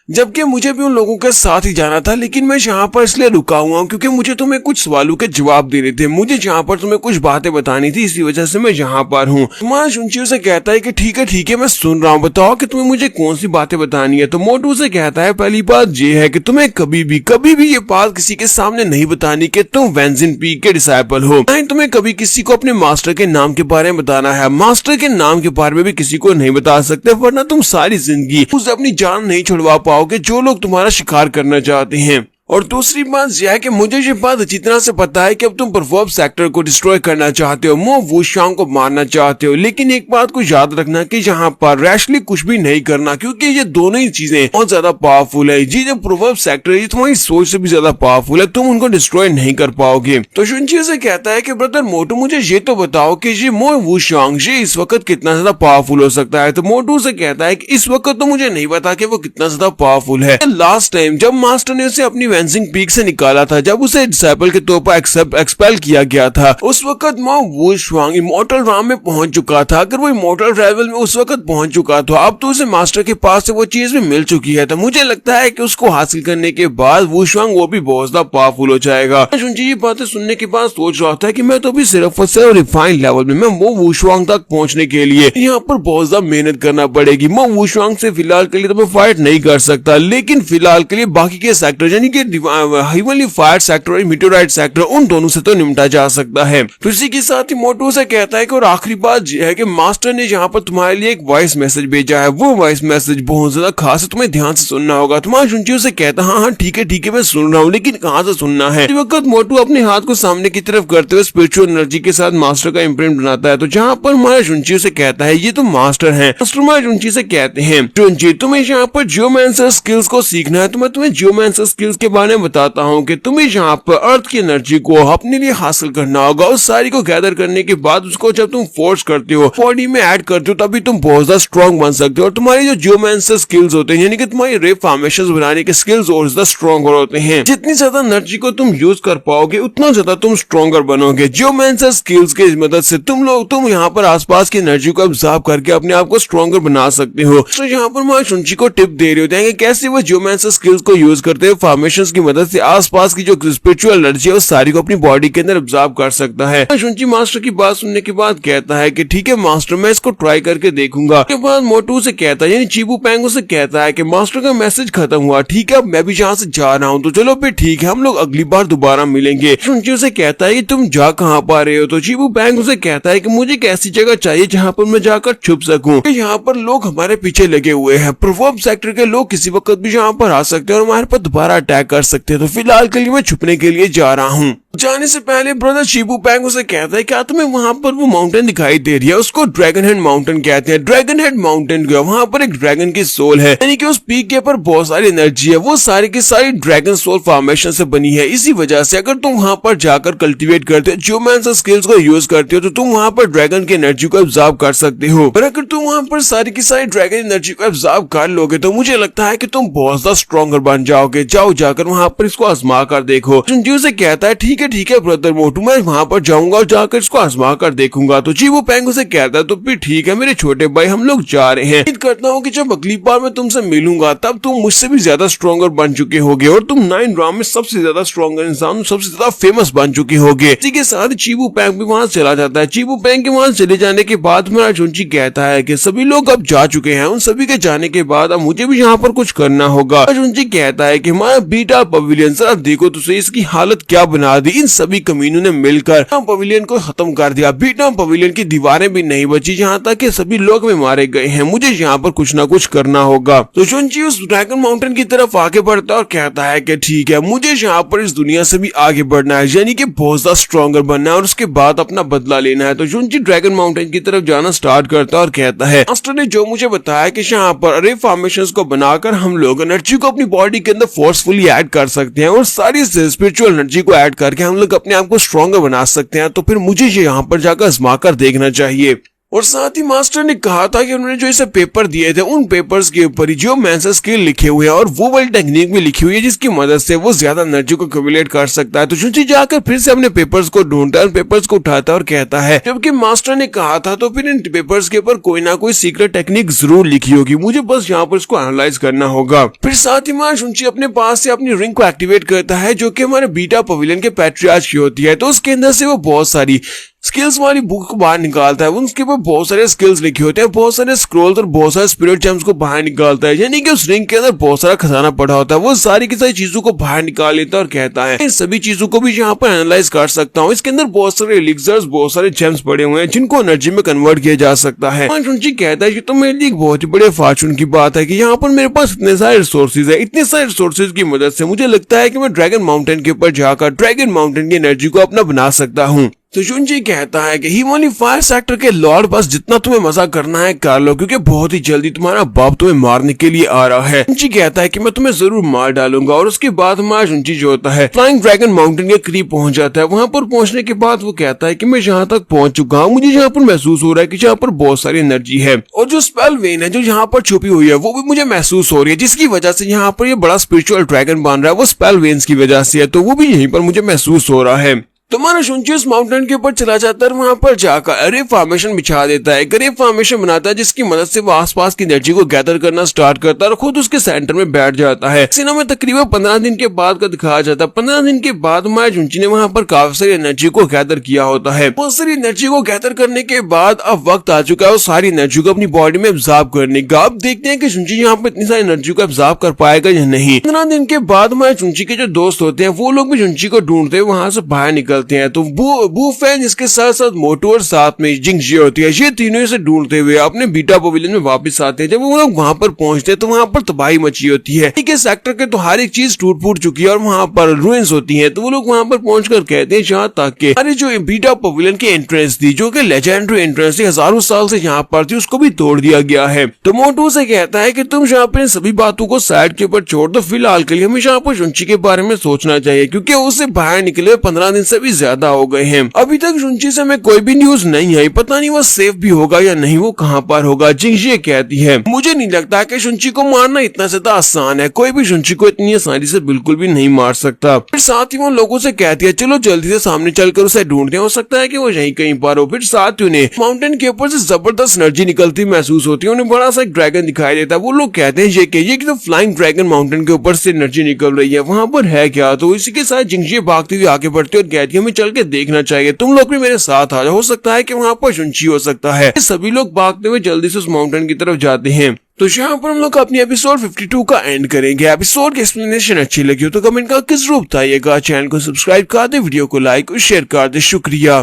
A: जबकि मुझे भी उन लोगों के साथ ही जाना था, लेकिन मैं यहाँ पर इसलिए रुका हुआ हूँ क्योंकि मुझे तुम्हें कुछ सवालों के जवाब देने थे। मुझे यहाँ पर तुम्हें कुछ बातें बतानी थी, इसी वजह से मैं यहाँ पर हूँ। तुम्हारा शुनचियो से कहता है कि ठीक है मैं सुन रहा हूँ, बताओ कि तुम्हें मुझे कौन सी बातें बतानी है। तो मोटू से कहता है पहली बात ये है कि तुम्हें कभी भी ये बात किसी के सामने नहीं बतानी कि तुम वेंजिन पी के डिसाइपल हो। नहीं, तुम्हें कभी किसी को अपने मास्टर के नाम के बारे में बताना है। मास्टर के नाम के बारे में भी किसी को नहीं बता सकते, वरना तुम सारी जिंदगी उससे अपनी जान नहीं छुड़वा पाओगे जो लोग तुम्हारा शिकार करना चाहते हैं। और दूसरी बात यह है कि मुझे ये बात अच्छी तरह से पता है कि अब तुम परफॉर्म सेक्टर को डिस्ट्रॉय करना चाहते हो, मो वुशांग को मारना चाहते हो। लेकिन एक बात को याद रखना कि यहाँ पर रैशली कुछ भी नहीं करना, क्योंकि ये दोनों ही चीजें बहुत ज्यादा पावरफुल है। जी जो परफॉर्म सेक्टर है तुम्हारी सोच से भी ज्यादा पावरफुल है, तुम उनको डिस्ट्रॉय नहीं कर पाओगे। तो शुनचियो से कहता है कि ब्रदर मोटू मुझे ये तो बताओ कि ये मो वुशांग ये इस वक्त कितना ज्यादा पावरफुल हो सकता है। तो मोटू से कहता है कि इस वक्त तो मुझे नहीं पता कि वो कितना ज्यादा पावरफुल है। लास्ट टाइम जब मास्टर ने उसे अपनी वेंजिंग पीक से निकाला था, जब उसे डिसाइपल के तौर पर एक्सपेल किया गया था, उस वक्त मो वुशांग इमॉर्टल राम में पहुंच चुका था। अगर वो इमॉर्टल लेवल में उस वक्त पहुंच चुका था, अब तो उसे मास्टर के पास से वो चीज भी मिल चुकी है। तो मुझे लगता है कि उसको हासिल करने के बाद वुशांग वो भी बहुत ज्यादा पावरफुल हो जाएगा। शुनचियो ये बातें सुनने के बाद सोच रहा था कि मैं तो भी सिर्फ और सिर्फ रिफाइंड लेवल में, मैं मो वुशांग तक पहुंचने के लिए यहाँ पर बहुत ज्यादा मेहनत करना पड़ेगी। मो वुशांग से फिलहाल के लिए तो मैं फाइट नहीं कर सकता, लेकिन फिलहाल के लिए बाकी के सेक्टर यानी कि हेवनली फायर सेक्टर और मीटेओराइट सेक्टर उन दोनों से तो निपटा जा सकता है। तो इसी के साथ ही मोटू से कहता है कि और आखिरी बात यह है कि मास्टर ने यहाँ पर तुम्हारे लिए एक वॉइस मैसेज भेजा है। वो वॉइस मैसेज बहुत ज्यादा खास है, तुम्हें ध्यान से सुनना होगा। तुम्हारा शुनचियो से कहता है हाँ ठीक है मैं सुन रहा हूँ, लेकिन कहाँ से सुनना है। इस वक्त मोटू अपने हाथ को सामने की तरफ करते हुए स्पिरिचुअल एनर्जी के साथ मास्टर का इम्प्रिंट बनाता है। तो जहाँ पर हमारा शुनचियो से कहता है ये तो मास्टर है। मास्टर हमारे शुनचियो से कहते हैं शुनचियो तुम्हें यहाँ पर जियोमैंसर स्किल्स को सीखना है, तो मैं तुम्हें जियोमैंसर स्किल्स के बारे में बताता हूँ कि तुम्हें यहाँ पर अर्थ की एनर्जी को अपने लिए हासिल करना होगा। उस सारी को गैदर करने के बाद उसको जब तुम फोर्स करते हो, बॉडी में ऐड करते हो, तभी तुम बहुत ज्यादा स्ट्रॉन्ग बन सकते हो। और तुम्हारी जो जियोमैंसर स्किल्स होते हैं यानी कि तुम्हारी रे फॉर्मेशंस बनाने के स्किल्स और ज्यादा स्ट्रॉन्गर होते हैं। जितनी ज्यादा एनर्जी को तुम यूज कर पाओगे उतना ज्यादा तुम स्ट्रॉन्गर बनोगे। जियोमैंसर स्किल्स की मदद से तुम यहाँ पर आसपास की एनर्जी को ऑब्जर्व करके अपने आप को स्ट्रॉन्गर बना सकते हो। तो यहाँ पर मैं शुनची को टिप दे रहे होते हैं कि कैसे वो जियोमैंसर स्किल्स को यूज करते हैं फॉर्मेशंस की मदद से आसपास की जो स्पिरिचुअल एनर्जी है उस सारी को अपनी बॉडी के अंदर ऑब्जर्व कर सकता है। शुनची मास्टर की बात सुनने के बाद कहता है कि ठीक है मास्टर मैं इसको ट्राई करके देखूंगा। उसके बाद मोटू से कहता है यानी चीबू पैंगो से कहता है कि मास्टर का मैसेज खत्म हुआ, ठीक है अब मैं भी यहाँ से जा रहा हूँ, तो चलो फिर ठीक है हम लोग अगली बार दोबारा मिलेंगे। शुनची से कहता है कि तुम जा कहाँ पा रहे हो। तो चीबू पैंगो से कहता है कि मुझे एक ऐसी जगह चाहिए जहाँ पर मैं जाकर छुप सकूं। यहाँ पर लोग हमारे पीछे लगे हुए हैं, प्रोवर्ब सेक्टर के लोग किसी वक्त भी यहाँ पर आ सकते हैं और हमारे पर दोबारा अटैक कर सकते हैं। तो फिलहाल के लिए मैं छुपने के लिए जा रहा हूँ। जाने से पहले ब्रदर चीबू पैंगो से कहता है क्या तुम्हें वहां पर वो माउंटेन दिखाई दे रही है, उसको ड्रैगन हेड माउंटेन कहते हैं। ड्रैगन हेड माउंटेन क्या, वहां पर एक ड्रैगन की सोल है, यानी कि उस पीक के ऊपर बहुत सारी एनर्जी है, वो सारी की सारी ड्रैगन सोल फॉर्मेशन से बनी है। इसी वजह से अगर तुम वहां पर जाकर कल्टीवेट करते हो, जियोमैंसर स्किल्स को यूज करते हो, तो तुम वहां पर ड्रैगन की एनर्जी को ऑब्जर्व कर सकते हो। पर अगर तुम वहां पर सारी की सारी ड्रैगन एनर्जी को ऑब्जर्व कर लोगे तो मुझे लगता है कि तुम बहुत ज्यादा स्ट्रॉन्गर बन जाओगे। जाओ जाकर वहां पर इसको आजमा कर देखो। चुनजियो से कहता है ठीक है ब्रदर मोटू मैं वहां पर जाऊंगा और जाकर इसको आजमा कर देखूंगा। तो चीबू पैंगो से कहता है तो फिर ठीक है मेरे छोटे भाई हम लोग जा रहे हैं। उम्मीद करता हूँ कि जब अगली बार मैं तुमसे मिलूंगा तब तुम मुझसे भी ज्यादा स्ट्रॉन्गर बन चुके होगे और तुम 9 राउंड में सबसे ज्यादा स्ट्रॉन्गर इंसान, सबसे ज्यादा फेमस बन चुके होगे। इसी के साथ चीबू पैंग भी वहां चला जाता है। चीबू पैंग के वहां चले जाने के बाद मेरा चुनची कहता है कि सभी लोग अब जा चुके हैं, उन सभी के जाने के बाद अब मुझे भी यहाँ पर कुछ करना होगा। चुनची कहता है कि हमारा बीटा पवेलियन सर अब देखो तुझे इसकी हालत क्या बना दी, इन सभी कमीनों ने मिलकर पवेलियन को खत्म कर दिया। बीटा पवेलियन की दीवारें भी नहीं बची, जहाँ तक कि सभी लोग भी मारे गए हैं। मुझे यहाँ पर कुछ ना कुछ करना होगा। तो चुनची उस ड्रैगन माउंटेन की तरफ आगे बढ़ता है और कहता है कि ठीक है मुझे यहाँ पर इस दुनिया से भी आगे बढ़ना है, यानी कि बहुत ज्यादा स्ट्रॉन्गर बनना है और उसके बाद अपना बदला लेना है। तो चुनची ड्रैगन माउंटेन की तरफ जाना स्टार्ट करता है और कहता है मास्टर ने जो मुझे बताया कि यहाँ पर अरे फॉर्मेशंस को बनाकर हम लोग एनर्जी को अपनी बॉडी के अंदर फोर्सफुली ऐड कर सकते हैं और सारी स्पिरिचुअल एनर्जी को ऐड करके हम लोग अपने आप को स्ट्रॉन्गर बना सकते हैं। तो फिर मुझे यहाँ पर जाकर आजमा कर देखना चाहिए। और साथ ही मास्टर ने कहा था कि उन्होंने जो इसे पेपर दिए थे उन पेपर्स के ऊपर ही जियोमैंसर स्किल लिखे हुए हैं और वो वाली टेक्निक भी लिखी हुई है जिसकी मदद से वो ज्यादा एनर्जी को एक्यूमुलेट कर सकता है। तो शुंची जाकर फिर से अपने पेपर्स को ढूंढता है और पेपर्स को उठाता है और कहता है जबकि मास्टर ने कहा था तो फिर इन पेपर्स के ऊपर कोई ना कोई सीक्रेट टेक्निक जरूर लिखी होगी, मुझे बस यहाँ पर इसको एनालाइज करना होगा। फिर साथ ही मां शुंची अपने पास से अपनी रिंग को एक्टिवेट करता है जो कि हमारे बीटा पवेलियन के पैट्रियार्च की होती है। तो उसके अंदर से वो बहुत सारी स्किल्स वाली बुक को बाहर निकालता है, उसके ऊपर बहुत सारे स्किल्स लिखे होते हैं, बहुत सारे स्क्रोल्स और बहुत सारे स्पिरिट जेम्स को बाहर निकालता है, यानी कि उस रिंग के अंदर बहुत सारा खजाना पड़ा होता है। वो सारी की सारी चीजों को बाहर निकाल लेता है और कहता है इन सभी चीजों को भी यहाँ पर एनालाइज कर सकता हूँ। इसके अंदर बहुत सारे एलिक्सर्स, बहुत सारे जेम्स पड़े हुए हैं जिनको एनर्जी में कन्वर्ट किया जा सकता है। शुंची कहता है कि तो मेरे लिए एक बहुत ही बड़े फॉर्चून की बात है कि यहाँ पर मेरे पास इतने सारे रिसोर्सेज है। इतने सारे रिसोर्सेज की मदद से मुझे लगता है कि मैं ड्रैगन माउंटेन के ऊपर जाकर ड्रैगन माउंटेन की एनर्जी को अपना बना सकता हूँ। तो शुंची कहता है कि हीमोनी फायर सेक्टर के लॉर्ड, बस जितना तुम्हें मजा करना है कर लो क्योंकि बहुत ही जल्दी तुम्हारा बाप तुम्हें मारने के लिए आ रहा है। शुंची कहता है कि मैं तुम्हें जरूर मार डालूंगा। और उसके बाद हमारा शुंची जो होता है फ्लाइंग ड्रैगन माउंटेन के करीब पहुंच जाता है। वहां पर पहुंचने के बाद वो कहता है कि मैं यहाँ तक पहुंच चुका हूँ, मुझे यहाँ पर महसूस हो रहा है कि यहाँ पर बहुत सारी एनर्जी है और जो स्पेल वेन है जो यहाँ पर छुपी हुई है वो भी मुझे महसूस हो रही है, जिसकी वजह से यहाँ पर ये बड़ा स्पिरिचुअल ड्रैगन बन रहा है वो स्पेल वेन्स की वजह से है। तो वो भी यहीं पर मुझे महसूस हो रहा है। तो हमारा शुंची उस माउंटेन के ऊपर चला जाता है, वहां पर जाकर अरे फॉर्मेशन बिछा देता है, अरे फॉर्मेशन बनाता है जिसकी मदद से वो आसपास की एनर्जी को गैदर करना स्टार्ट करता है और खुद उसके सेंटर में बैठ जाता है। सीना में तकरीबन 15 दिन के बाद का दिखाया जाता है। 15 दिन के बाद हमारे शुंची ने वहां पर काफी सारी एनर्जी को गैदर किया होता है। बहुत सारी एनर्जी को गैदर करने के बाद अब वक्त आ चुका है उस सारी एनर्जी को अपनी बॉडी में एब्जॉर्ब करने का। अब देखते हैं कि शुंची यहाँ पर इतनी सारी एनर्जी को एब्जॉर्ब कर पाएगा या नहीं। 15 दिन के बाद हमारे शुंची के जो दोस्त होते हैं वो लोग भी शुंची को ढूंढते हैं, वहां से बाहर निकलते हैं। तो वो बूफेन इसके साथ साथ मोटू और साथ में जिंगजी होती है, ये तीनों इसे ढूंढते हुए अपने बीटा पवेलियन में वापस आते हैं। जब वो लोग वहां पर पहुंचते हैं तो वहां पर तबाही मची होती है। ठीक है, सेक्टर के तो हर एक चीज टूट फूट चुकी है और वहां पर रुइंस होती है। तो वो लोग वहां पर पहुंचकर कहते हैं जहाँ तक के अरे जो बीटा पवेलियन की एंट्रेंस थी जो कि लेजेंडरी एंट्रेंस थी, हजारों साल से यहाँ पर थी, उसको भी तोड़ दिया गया है। तो मोटू से कहता है कि तुम यहाँ पर सभी बातों को साइड के ऊपर छोड़ दो, फिलहाल के लिए हमें यहाँ पर शुंची के बारे में सोचना चाहिए क्योंकि उससे बाहर निकले 15 दिन से भी ज्यादा हो गए हैं। अभी तक शुंची से हमें कोई भी न्यूज नहीं आई, पता नहीं वो सेफ भी होगा या नहीं, वो कहाँ पर होगा। जिंगजी कहती है मुझे नहीं लगता कि शुंची को मारना इतना ज्यादा आसान है, कोई भी शुंची को इतनी आसानी से बिल्कुल भी नहीं मार सकता। फिर साथ ही वो लोगों से कहती है चलो जल्दी से सामने चलकर उसे ढूंढते हैं, हो सकता है कि वो यहीं कहीं पर हो। फिर साथ ही उन्हें माउंटेन के ऊपर से जबरदस्त एनर्जी निकलती महसूस होती है, उन्हें बड़ा सा एक ड्रैगन दिखाई देता है। वो लोग कहते हैं ये तो फ्लाइंग ड्रैगन माउंटेन के ऊपर से एनर्जी निकल रही है, वहां पर है क्या। तो इसी के साथ जिंगजी भागती हुई आगे बढ़ती है और कहती है हमें चल के देखना चाहिए, तुम लोग भी मेरे साथ आ जाओ, हो सकता है कि वहां पर शुंची हो सकता है। सभी लोग भागते हुए जल्दी से उस माउंटेन की तरफ जाते हैं। तो यहाँ पर हम लोग अपनी एपिसोड 52 का एंड करेंगे। एपिसोड की एक्सप्लेनेशन अच्छी लगी हो तो कमेंट करके जरूर बताइएगा। चैनल को सब्सक्राइब कर दे, वीडियो को लाइक और शेयर कर दे। शुक्रिया।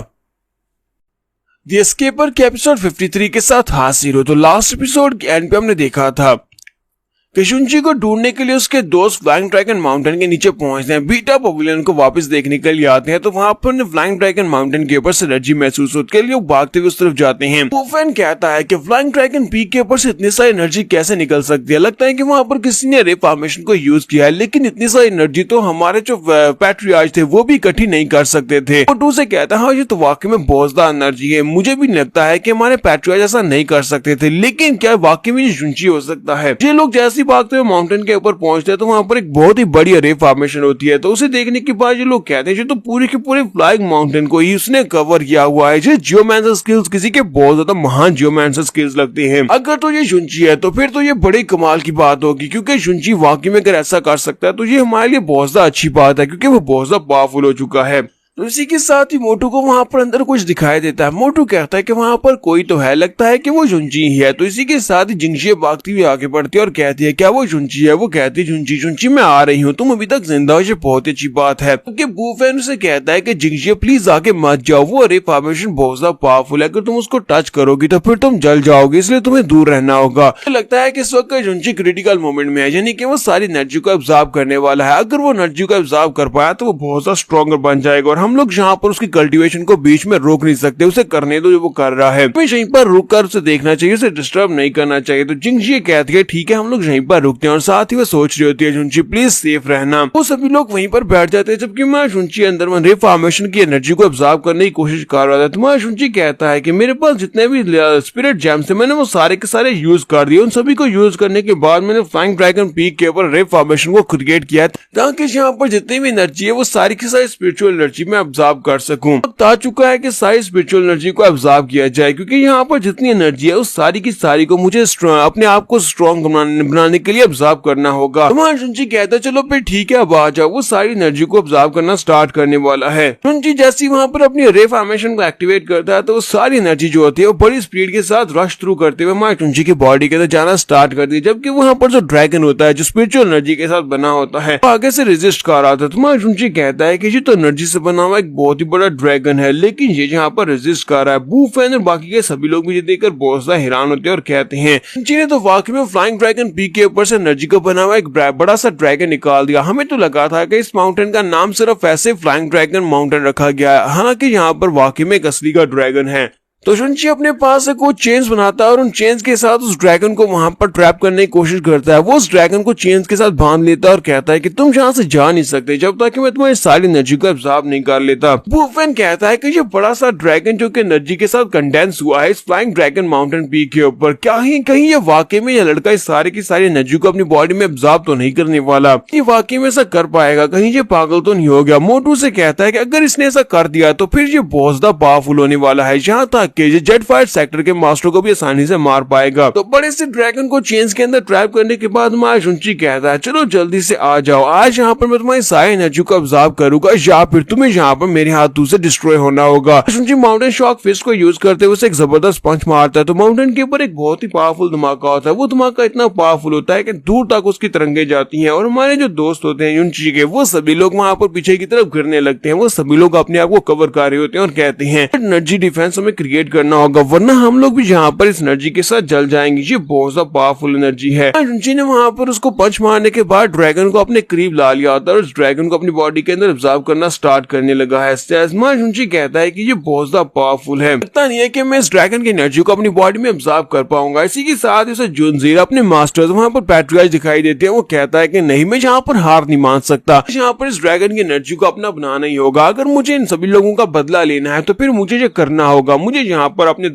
A: द एस्केपर के एपिसोड 53 के साथ हाजिर हो। तो लास्ट एपिसोड के एंड पे हमने देखा था कि शुंची को ढूंढने के लिए उसके दोस्त फ्लाइंग ड्रैगन माउंटेन के नीचे पहुंचते हैं, बीटा पवेलियन को वापस देखने के लिए आते हैं। तो वहां पर फ्लाइंग ड्रैगन माउंटेन के ऊपर से एनर्जी महसूस होती है, लिए भागते हुए उस तरफ जाते हैं। वोफेन कहता है कि फ्लाइंग ड्रैगन पीक के ऊपर से इतनी सारी एनर्जी कैसे निकल सकती है, लगता है कि वहां पर किसी ने रे फॉर्मेशन को यूज किया है, लेकिन इतनी सारी एनर्जी तो हमारे जो पैट्रियार्च थे वो भी इकट्ठी नहीं कर सकते थे। मोटू से कहता है हाँ ये तो वाकई में बहुत ज्यादा एनर्जी है, मुझे भी लगता है कि हमारे पैट्रियार्च ऐसा नहीं कर सकते थे, लेकिन क्या वाकई में शुंची हो सकता है। ये लोग जैसे भागते हुए माउंटेन के ऊपर पहुंचते हैं तो वहां पर एक बहुत ही बड़ी अरे फॉर्मेशन होती है। तो उसे देखने के बाद ये लोग कहते हैं तो पूरे के पूरे फ्लाइंग माउंटेन को ही उसने कवर किया हुआ है। ये जियोमैंसर स्किल्स किसी के बहुत ज्यादा महान जियोमैंसर स्किल्स लगते हैं। अगर तो ये शुंची है तो फिर तो ये बड़ी कमाल की बात होगी, क्योंकि शुंची वाकई में अगर ऐसा कर सकता है तो ये हमारे लिए बहुत ज्यादा अच्छी बात है, क्योंकि वो बहुत ज्यादा पावरफुल हो चुका है। तो इसी के साथ ही मोटू को वहां पर अंदर कुछ दिखाई देता है। मोटू कहता है कि वहां पर कोई तो है, लगता है कि वो शुंची ही है। तो इसी के साथ ही जिंगजी भागती हुई आगे बढ़ती है और कहती है क्या वो शुंची है। वो कहती है शुंची मैं आ रही हूँ, तुम अभी तक जिंदा हो, ये बहुत अच्छी बात है। क्योंकि बूफेन से कहता है कि जिंगजी प्लीज आगे मत जाओ, वो अरे फॉर्मेशन बहुत ज्यादा पावरफुल है, अगर तुम उसको टच करोगी तो फिर तुम जल जाओगे, इसलिए तुम्हें दूर रहना होगा। तो लगता है कि इस वक्त शुंची क्रिटिकल मोमेंट में है, यानी कि वो सारी एनर्जी को एब्जॉर्ब करने वाला है। अगर वो एनर्जी को एब्जॉर्ब कर पाया तो वो बहुत ज्यादा स्ट्रॉन्गर बन जाएगा और हम लोग यहाँ पर उसकी कल्टीवेशन को बीच में रोक नहीं सकते, उसे करने दो जो वो कर रहा है, हमें यहीं पर रुक कर उसे देखना चाहिए, उसे डिस्टर्ब नहीं करना चाहिए। तो जिंगजी कहती है ठीक है हम लोग यहीं पर रुकते हैं, और साथ ही वो सोच रही होती है जुनची प्लीज सेफ रहना। वो सभी लोग वहीं पर बैठ जाते हैं, जबकि मैं जुनची अंदर में रिफॉर्मेशन की एनर्जी को ऑब्जर्व करने की कोशिश कर रहा था। तो मैं जुनची कहता है कि मेरे पास जितने भी स्पिरिट जेम्स थे मैंने वो सारे के सारे यूज कर दिए, उन सभी को यूज करने के बाद मैंने फ्लाइंग ड्रैगन पीक के ऊपर रिफॉर्मेशन को क्रिएट किया ताकि यहाँ पर जितनी भी एनर्जी है वो सारी की सारी स्पिरिचुअल एनर्जी में ऑब्जर्व कर सकूं। वक्त आ चुका है कि सारी स्पिरिचुअल एनर्जी को ऑब्जर्व किया जाए, क्योंकि यहाँ पर जितनी एनर्जी है उस सारी की सारी को मुझे अपने आप को स्ट्रॉन्ग बनाने के लिए ऑब्जर्व करना होगा। तो जुनची कहता है चलो फिर ठीक है अब आ जाओ। वो सारी एनर्जी को ऑब्जर्व करना स्टार्ट करने वाला है। जुनची जैसे ही वहां पर अपनी रिफॉर्मेशन को एक्टिवेट करता है तो वो सारी एनर्जी जो होती है वो बड़ी स्पीड के साथ रश थ्रू करते हुए माँ जुनची की बॉडी के अंदर जाना स्टार्ट कर दी, जबकि वहां पर जो ड्रैगन होता है जो स्पिरिचुअल एनर्जी के साथ बना होता है वो आगे से रेजिस्ट कर रहा था। तो माँ जुनची कहता है कि ये तो एनर्जी से बना हुआ एक बहुत ही बड़ा ड्रैगन है, लेकिन ये यहाँ पर रेजिस्ट कर रहा है। बूफेन और बाकी के सभी लोग भी ये देखकर बहुत ज्यादा हैरान होते हैं और कहते हैं जिन्हें तो वाकई में फ्लाइंग ड्रैगन पीक के ऊपर से एनर्जी को बना हुआ एक बड़ा सा ड्रैगन निकाल दिया। हमें तो लगा था कि इस माउंटेन का नाम सिर्फ ऐसे फ्लाइंग ड्रैगन माउंटेन रखा गया है, हालांकि यहाँ पर वाकई में एक असली का ड्रैगन है। तो जुनची अपने पास से कुछ चेन्स बनाता है और उन चेन्स के साथ उस ड्रैगन को वहां पर ट्रैप करने की कोशिश करता है। वो उस ड्रैगन को चेन्स के साथ बांध लेता है और कहता है कि तुम यहाँ से जा नहीं सकते जब तक कि मैं तुम्हारी सारी एनर्जी को एब्जॉर्ब नहीं कर लेता। बूफेन कहता है कि ये बड़ा सा ड्रैगन जो कि एनर्जी के साथ कंडेंस हुआ है इस फ्लाइंग ड्रैगन माउंटेन पीक के ऊपर, क्या ही कहीं ये वाकई में ये लड़का इस सारे की सारी एनर्जी को अपनी बॉडी में एब्जॉर्ब तो नहीं करने वाला, ये वाकई में ऐसा कर पाएगा, कहीं ये पागल तो नहीं हो गया। मोटू से कहता है कि अगर इसने ऐसा कर दिया तो फिर ये बहुत ज्यादा पावरफुल होने वाला है, यहाँ तक कि ये जेट फायर सेक्टर के मास्टर को भी आसानी से मार पाएगा। तो बड़े से ड्रैगन को चेन्स के अंदर ट्रैप करने के बाद जुनची कहता है चलो जल्दी से आ जाओ, आज यहाँ पर मैं तुम्हारी सारी एनर्जी को ऑब्जर्व करूंगा या फिर तुम्हें यहाँ पर मेरे हाथों से डिस्ट्रॉय होना होगा। जुनची माउंटेन शॉक फिस्ट को यूज करते हुए एक जबरदस्त पंच मारता है तो माउंटेन के ऊपर एक बहुत ही पावरफुल धमाका होता है। वो धमाका इतना पावरफुल होता है कि दूर तक उसकी तरंगे जाती हैं और हमारे जो दोस्त होते हैं जुनची के वो सभी लोग वहां पर पीछे की तरफ गिरने लगते हैं। वो सभी लोग अपने आप को कवर कर रहे होते हैं और कहते हैं एनर्जी डिफेंस हमें क्रिएट करना होगा वरना हम लोग भी यहाँ पर इस एनर्जी के साथ जल जाएंगे, ये बहुत ज्यादा पावरफुल एनर्जी है। जुनची ने वहां पर उसको पंच मारने के बाद ड्रैगन को अपने करीब ला लिया होता है और उस ड्रैगन को अपनी बॉडी के अंदर ऑब्जर्व करना स्टार्ट करने लगा है। जुनची कहता है कि ये बहुत ज्यादा पावरफुल है, लगता नहीं है कि मैं इस ड्रैगन की एनर्जी को अपनी बॉडी में ऑब्जर्व कर पाऊंगा। इसी के साथ उसे जुनजीर अपने मास्टर्स वहां पर पैट्रियाज दिखाई देते हैं। वो कहता है कि नहीं मैं यहाँ पर हार नहीं मान सकता, यहाँ पर इस ड्रैगन की एनर्जी को अपना बनाना ही होगा। अगर मुझे इन सभी लोगों का बदला लेना है तो फिर मुझे ये करना होगा, मुझे यहाँ पर अपने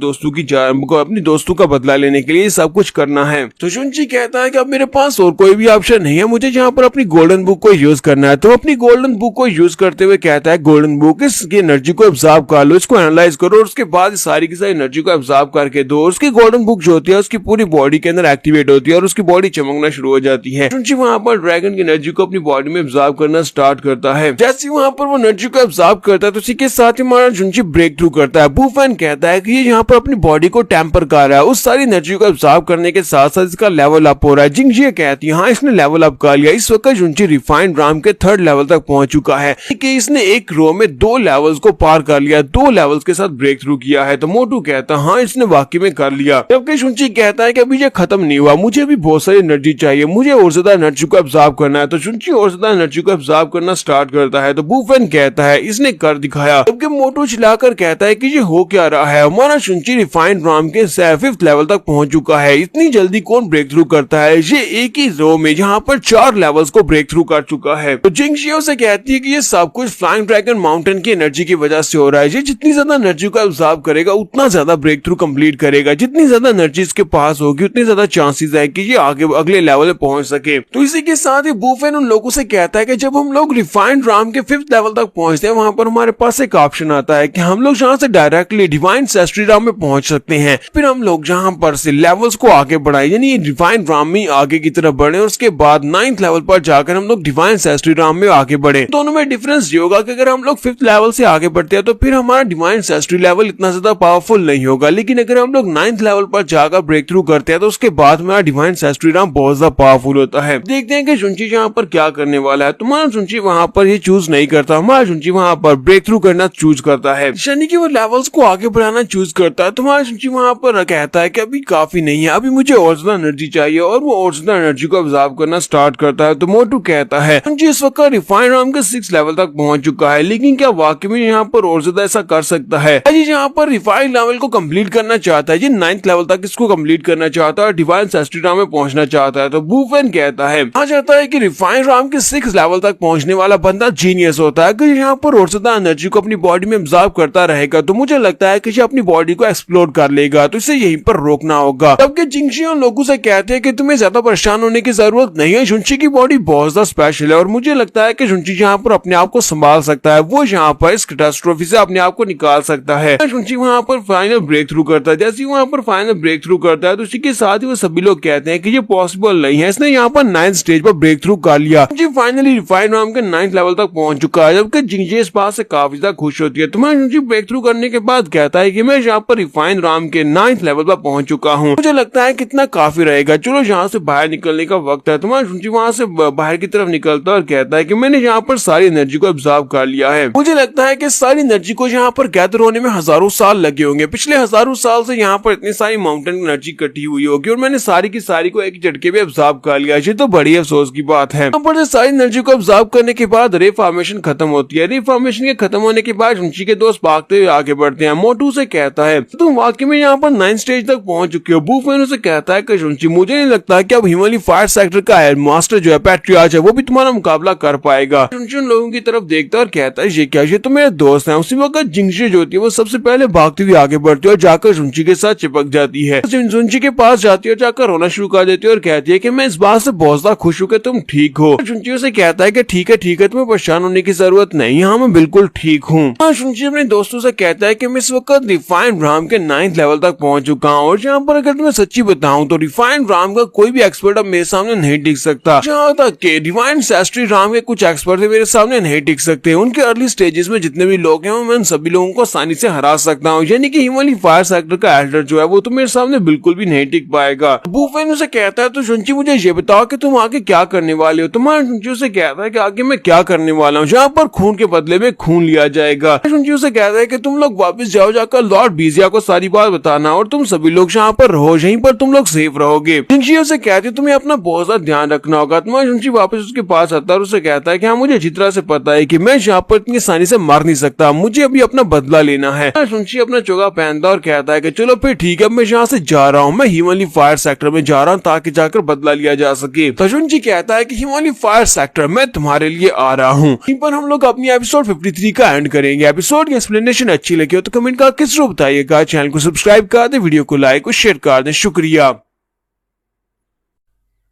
A: दोस्तों का बदला लेने के लिए सब कुछ करना है। तो जुनची कहता है कि अब मेरे पास और कोई भी ऑप्शन नहीं है, मुझे यहाँ पर अपनी गोल्डन बुक को यूज करना है। तो अपनी गोल्डन बुक को यूज करते हुए कहता है गोल्डन बुक इसकी एनर्जी को ऑब्जर्व कर लो, इसको एनालाइज करो और उसके बाद सारी की सारी एनर्जी को ऑब्जर्व करके दो। उसकी गोल्डन बुक जो होती है उसकी पूरी बॉडी के अंदर एक्टिवेट होती है और उसकी बॉडी चमकना शुरू हो जाती है। जुनची वहां पर ड्रैगन की एनर्जी को अपनी बॉडी में ऑब्जर्व करना स्टार्ट करता है। जैसे वहां पर वो एनर्जी को ऑब्जर्व करता है तो उसी के साथ ही हमारा जुनची ब्रेक थ्रू करता है। बूफेन कहता है कि ये यहाँ पर अपनी बॉडी को टेम्पर कर रहा है, उस सारी एनर्जी को ऑब्जर्व करने के साथ साथ इसका लेवल अप हो रहा है। जिंगजी कहती है हाँ इसने लेवल अप कर लिया, इस वक्त जुनची रिफाइंड राम के 3rd लेवल तक पहुंच चुका है कि इसने एक रो में 2 लेवल्स को पार कर लिया, 2 लेवल्स के साथ ब्रेक थ्रू किया है। तो मोटू कहता है हाँ इसने वाकई में कर लिया, जबकि जुनची कहता है कि अभी ये खत्म नहीं हुआ, मुझे भी बहुत सारी एनर्जी चाहिए, मुझे और ज्यादा एनर्जी को ऑब्जर्व करना है। तो जुनची और ज्यादा एनर्जी को ऑब्जर्व करना स्टार्ट करता है। तो बूफेन कहता है इसने कर दिखाया, जबकि मोटू चिल्लाकर कहता है कि ये हो क्या रहा है, हमारा जुनची रिफाइंड राम के 5th लेवल तक पहुंच चुका है, इतनी जल्दी कौन ब्रेक थ्रू करता है, ये एक ही रो में यहाँ पर 4 लेवल्स को ब्रेक थ्रू कर चुका है। तो जिंगशियो से कहती है कि ये सब कुछ फ्लाइंग ड्रैगन माउंटेन की एनर्जी की वजह से हो रहा है, ये जितनी ज्यादा एनर्जी को ऑब्जर्व करेगा उतना ज्यादा ब्रेक थ्रू कंप्लीट करेगा, जितनी ज्यादा एनर्जी इसके पास होगी उतनी ज्यादा चांसेस है कि ये आगे अगले लेवल में पहुंच सके। तो इसी के साथ ही बूफेन उन लोगों से कहता है कि जब हम लोग रिफाइंड राम के 5th लेवल तक पहुंचते हैं वहां पर हमारे पास एक ऑप्शन आता है कि हम लोग यहाँ से डायरेक्टली डिवाइन सेस्ट्री राम में पहुंच सकते हैं, फिर हम लोग जहाँ पर से लेवल्स को आगे बढ़ाए यानी डिवाइन राम में आगे की तरफ बढ़े और उसके बाद 9th लेवल पर जाकर हम लोग डिवाइन सेस्ट्री राम में आगे बढ़े। दोनों में डिफरेंस ये होगा कि अगर हम लोग 5th लेवल से आगे बढ़ते हैं तो फिर हमारा डिवाइन सेस्ट्री लेवल इतना ज्यादा पावरफुल नहीं होगा, लेकिन अगर हम लोग 9th लेवल पर जाकर ब्रेक थ्रू करते हैं तो उसके बाद हमारा डिवाइन सेस्ट्री राम बहुत ज्यादा पावरफुल होता है। देखते हैं कि जुनची यहाँ पर क्या करने वाला है। तुम्हारा जुनची वहां पर ये चूज नहीं करता, हमारा जुनची वहां पर ब्रेक थ्रू करना चूज करता है, यानी कि वो लेवल्स को आगे बढ़ाना जाना चूज करता है तो हमारा शुंची वहाँ पर कहता है कि अभी काफी नहीं है, अभी मुझे और ज्यादा एनर्जी चाहिए, और वो और ज्यादा एनर्जी को ऑब्जर्व करना स्टार्ट करता है। तो मोटू कहता है शुंची इस वक्त रिफाइंड राम के 6 लेवल तक पहुंच चुका है, लेकिन क्या वाकई में यहाँ पर और ज्यादा ऐसा कर सकता है? जी यहाँ पर रिफाइंड लेवल को कंप्लीट करना चाहता है, जी 9th लेवल तक इसको कंप्लीट करना चाहता है और डिवाइन सेस्ट्री राम में पहुंचना चाहता है। तो बूफेन कहता है कहा जाता है कि रिफाइंड राम के 6 लेवल तक पहुंचने वाला बंदा जीनियस होता है, कि यहाँ पर और ज्यादा एनर्जी को अपनी बॉडी में ऑब्जर्व करता रहेगा तो मुझे लगता है कि ये अपनी बॉडी को एक्सप्लोर कर लेगा, तो इसे यहीं पर रोकना होगा। जबकि जिंगशी उन लोगों से कहते हैं कि तुम्हें ज्यादा परेशान होने की जरूरत नहीं है, शुंची की बॉडी बहुत ज्यादा स्पेशल है और मुझे लगता है कि शुंची यहाँ पर अपने आप को संभाल सकता है, वो यहाँ पर इस कैटास्ट्रोफी से अपने आप को निकाल सकता है। शुंची वहाँ पर फाइनल ब्रेक थ्रू करता है, जैसे वहाँ पर फाइनल ब्रेक थ्रू करता है तो उसी के साथ ही वो सभी लोग कहते हैं कि ये पॉसिबल नहीं है, इसने यहाँ पर 9th स्टेज पर ब्रेक थ्रू कर लिया। जी फाइनली रिफाइंड राम के 9th लेवल तक पहुंच चुका है, जबकि जिंगजी इस बात से काफी ज्यादा खुश होती है। तुम्हारा ब्रेक थ्रू करने के बाद कहता है कि मैं यहाँ पर रिफाइंड राम के 9th लेवल पर पहुंच चुका हूँ, मुझे लगता है कितना काफी रहेगा, चलो यहाँ से बाहर निकलने का वक्त है। तुम्हारा शुंची वहाँ से बाहर की तरफ निकलता है और कहता है कि मैंने यहाँ पर सारी एनर्जी को ऑब्जर्व कर लिया है, मुझे लगता है कि सारी एनर्जी को यहाँ पर गैदर होने में हजारों साल लगे होंगे, पिछले हजारों साल से यहाँ पर इतनी सारी माउंटेन एनर्जी इकट्ठी हुई होगी और मैंने सारी की सारी को एक झटके में ऑब्जर्व कर लिया। ये तो बड़ी अफसोस की बात है। यहाँ पर सारी एनर्जी को ऑब्जर्व करने के बाद रे फॉर्मेशन खत्म होती है, रे फॉर्मेशन के खत्म होने के बाद शुंची के दोस्त भागते हुए आगे बढ़ते हैं। मोटू से कहता है तुम वाकई में यहाँ पर 9th स्टेज तक पहुंच चुके हो। बूफेन से कहता है कि शुंची मुझे नहीं लगता कि अब हिमालय फायर सेक्टर का हेडमास्टर जो है पैट्रियार्च है वो भी तुम्हारा मुकाबला कर पाएगा। शुंची उन लोगों की तरफ देखता है और कहता है ये क्या, ये तो मेरे दोस्त हैं। उसी वक्त जिंगशी जो होती है वो सबसे पहले भागती हुई आगे बढ़ती है और जाकर शुंची के साथ चिपक जाती है। शुंची के पास जाती है और जाकर रोना शुरू कर देती है और कहती है कि मैं इस बात से बहुत ज्यादा खुश हूँ कि तुम ठीक हो। शुंची से कहता है कि ठीक है तुम्हें परेशान होने की जरूरत नहीं, हाँ मैं बिल्कुल ठीक हूँ। शुंची अपने दोस्तों से कहता है कि मैं इस वक्त रिफाइंड राम के 9th लेवल तक पहुंच चुका हूँ और यहाँ पर अगर तुम्हें सच्ची बताऊं तो रिफाइंड राम का कोई भी एक्सपर्ट अब मेरे सामने नहीं टिक सकता, जहाँ तक कि डिवाइन सेस्ट्री राम के कुछ एक्सपर्ट मेरे सामने नहीं टिक सकते। उनके अर्ली स्टेजेस में जितने भी लोग हैं मैं उन सभी लोगों को आसानी से हरा सकता हूँ, यानी कि हिमालय फायर सेक्टर का एल्डर जो है वो तो मेरे सामने बिल्कुल भी नहीं टिक पाएगा। बूफेन उसे कहता है तो शुंची मुझे ये बताओ कि तुम आगे क्या करने वाले हो। तुम्हारा शुंची उसे कहता है कि आगे मैं क्या करने वाला हूँ, जहाँ पर खून के बदले में खून लिया जाएगा। शुंची उसे कहता है कि तुम लोग वापस जाओ, जाकर लॉर्ड बीजिया को सारी बात बताना और तुम सभी लोग यहाँ पर रहो, यहीं पर तुम लोग सेफ रहोगे। शुंची उसे कहती है तुम्हें अपना बहुत ज्यादा ध्यान रखना होगा। तुम्हारा शुंची वापस उसके पास आता है और उसे कहता है कि हाँ मुझे अच्छी तरह से पता है कि मैं यहाँ पर इतनी आसानी से मार नहीं सकता, मुझे अभी अपना बदला लेना है। शुंची अपना चोगा पहनता और कहता है कि चलो फिर ठीक है, मैं यहाँ से जा रहा हूँ, मैं हिमालय फायर सेक्टर में जा रहा हूँ ताकि जाकर बदला लिया जा सके। तो शुंची कहता है कि हिमालय फायर सेक्टर मैं तुम्हारे लिए आ रहा हूँ। इन पर हम लोग अपनी एपिसोड 53 का एंड करेंगे। एपिसोड की एक्सप्लेनेशन अच्छी लगी हो तो कमेंट कर किस रूप बताइएगा, चैनल को सब्सक्राइब कर दे, वीडियो को लाइक और शेयर कर दे। शुक्रिया।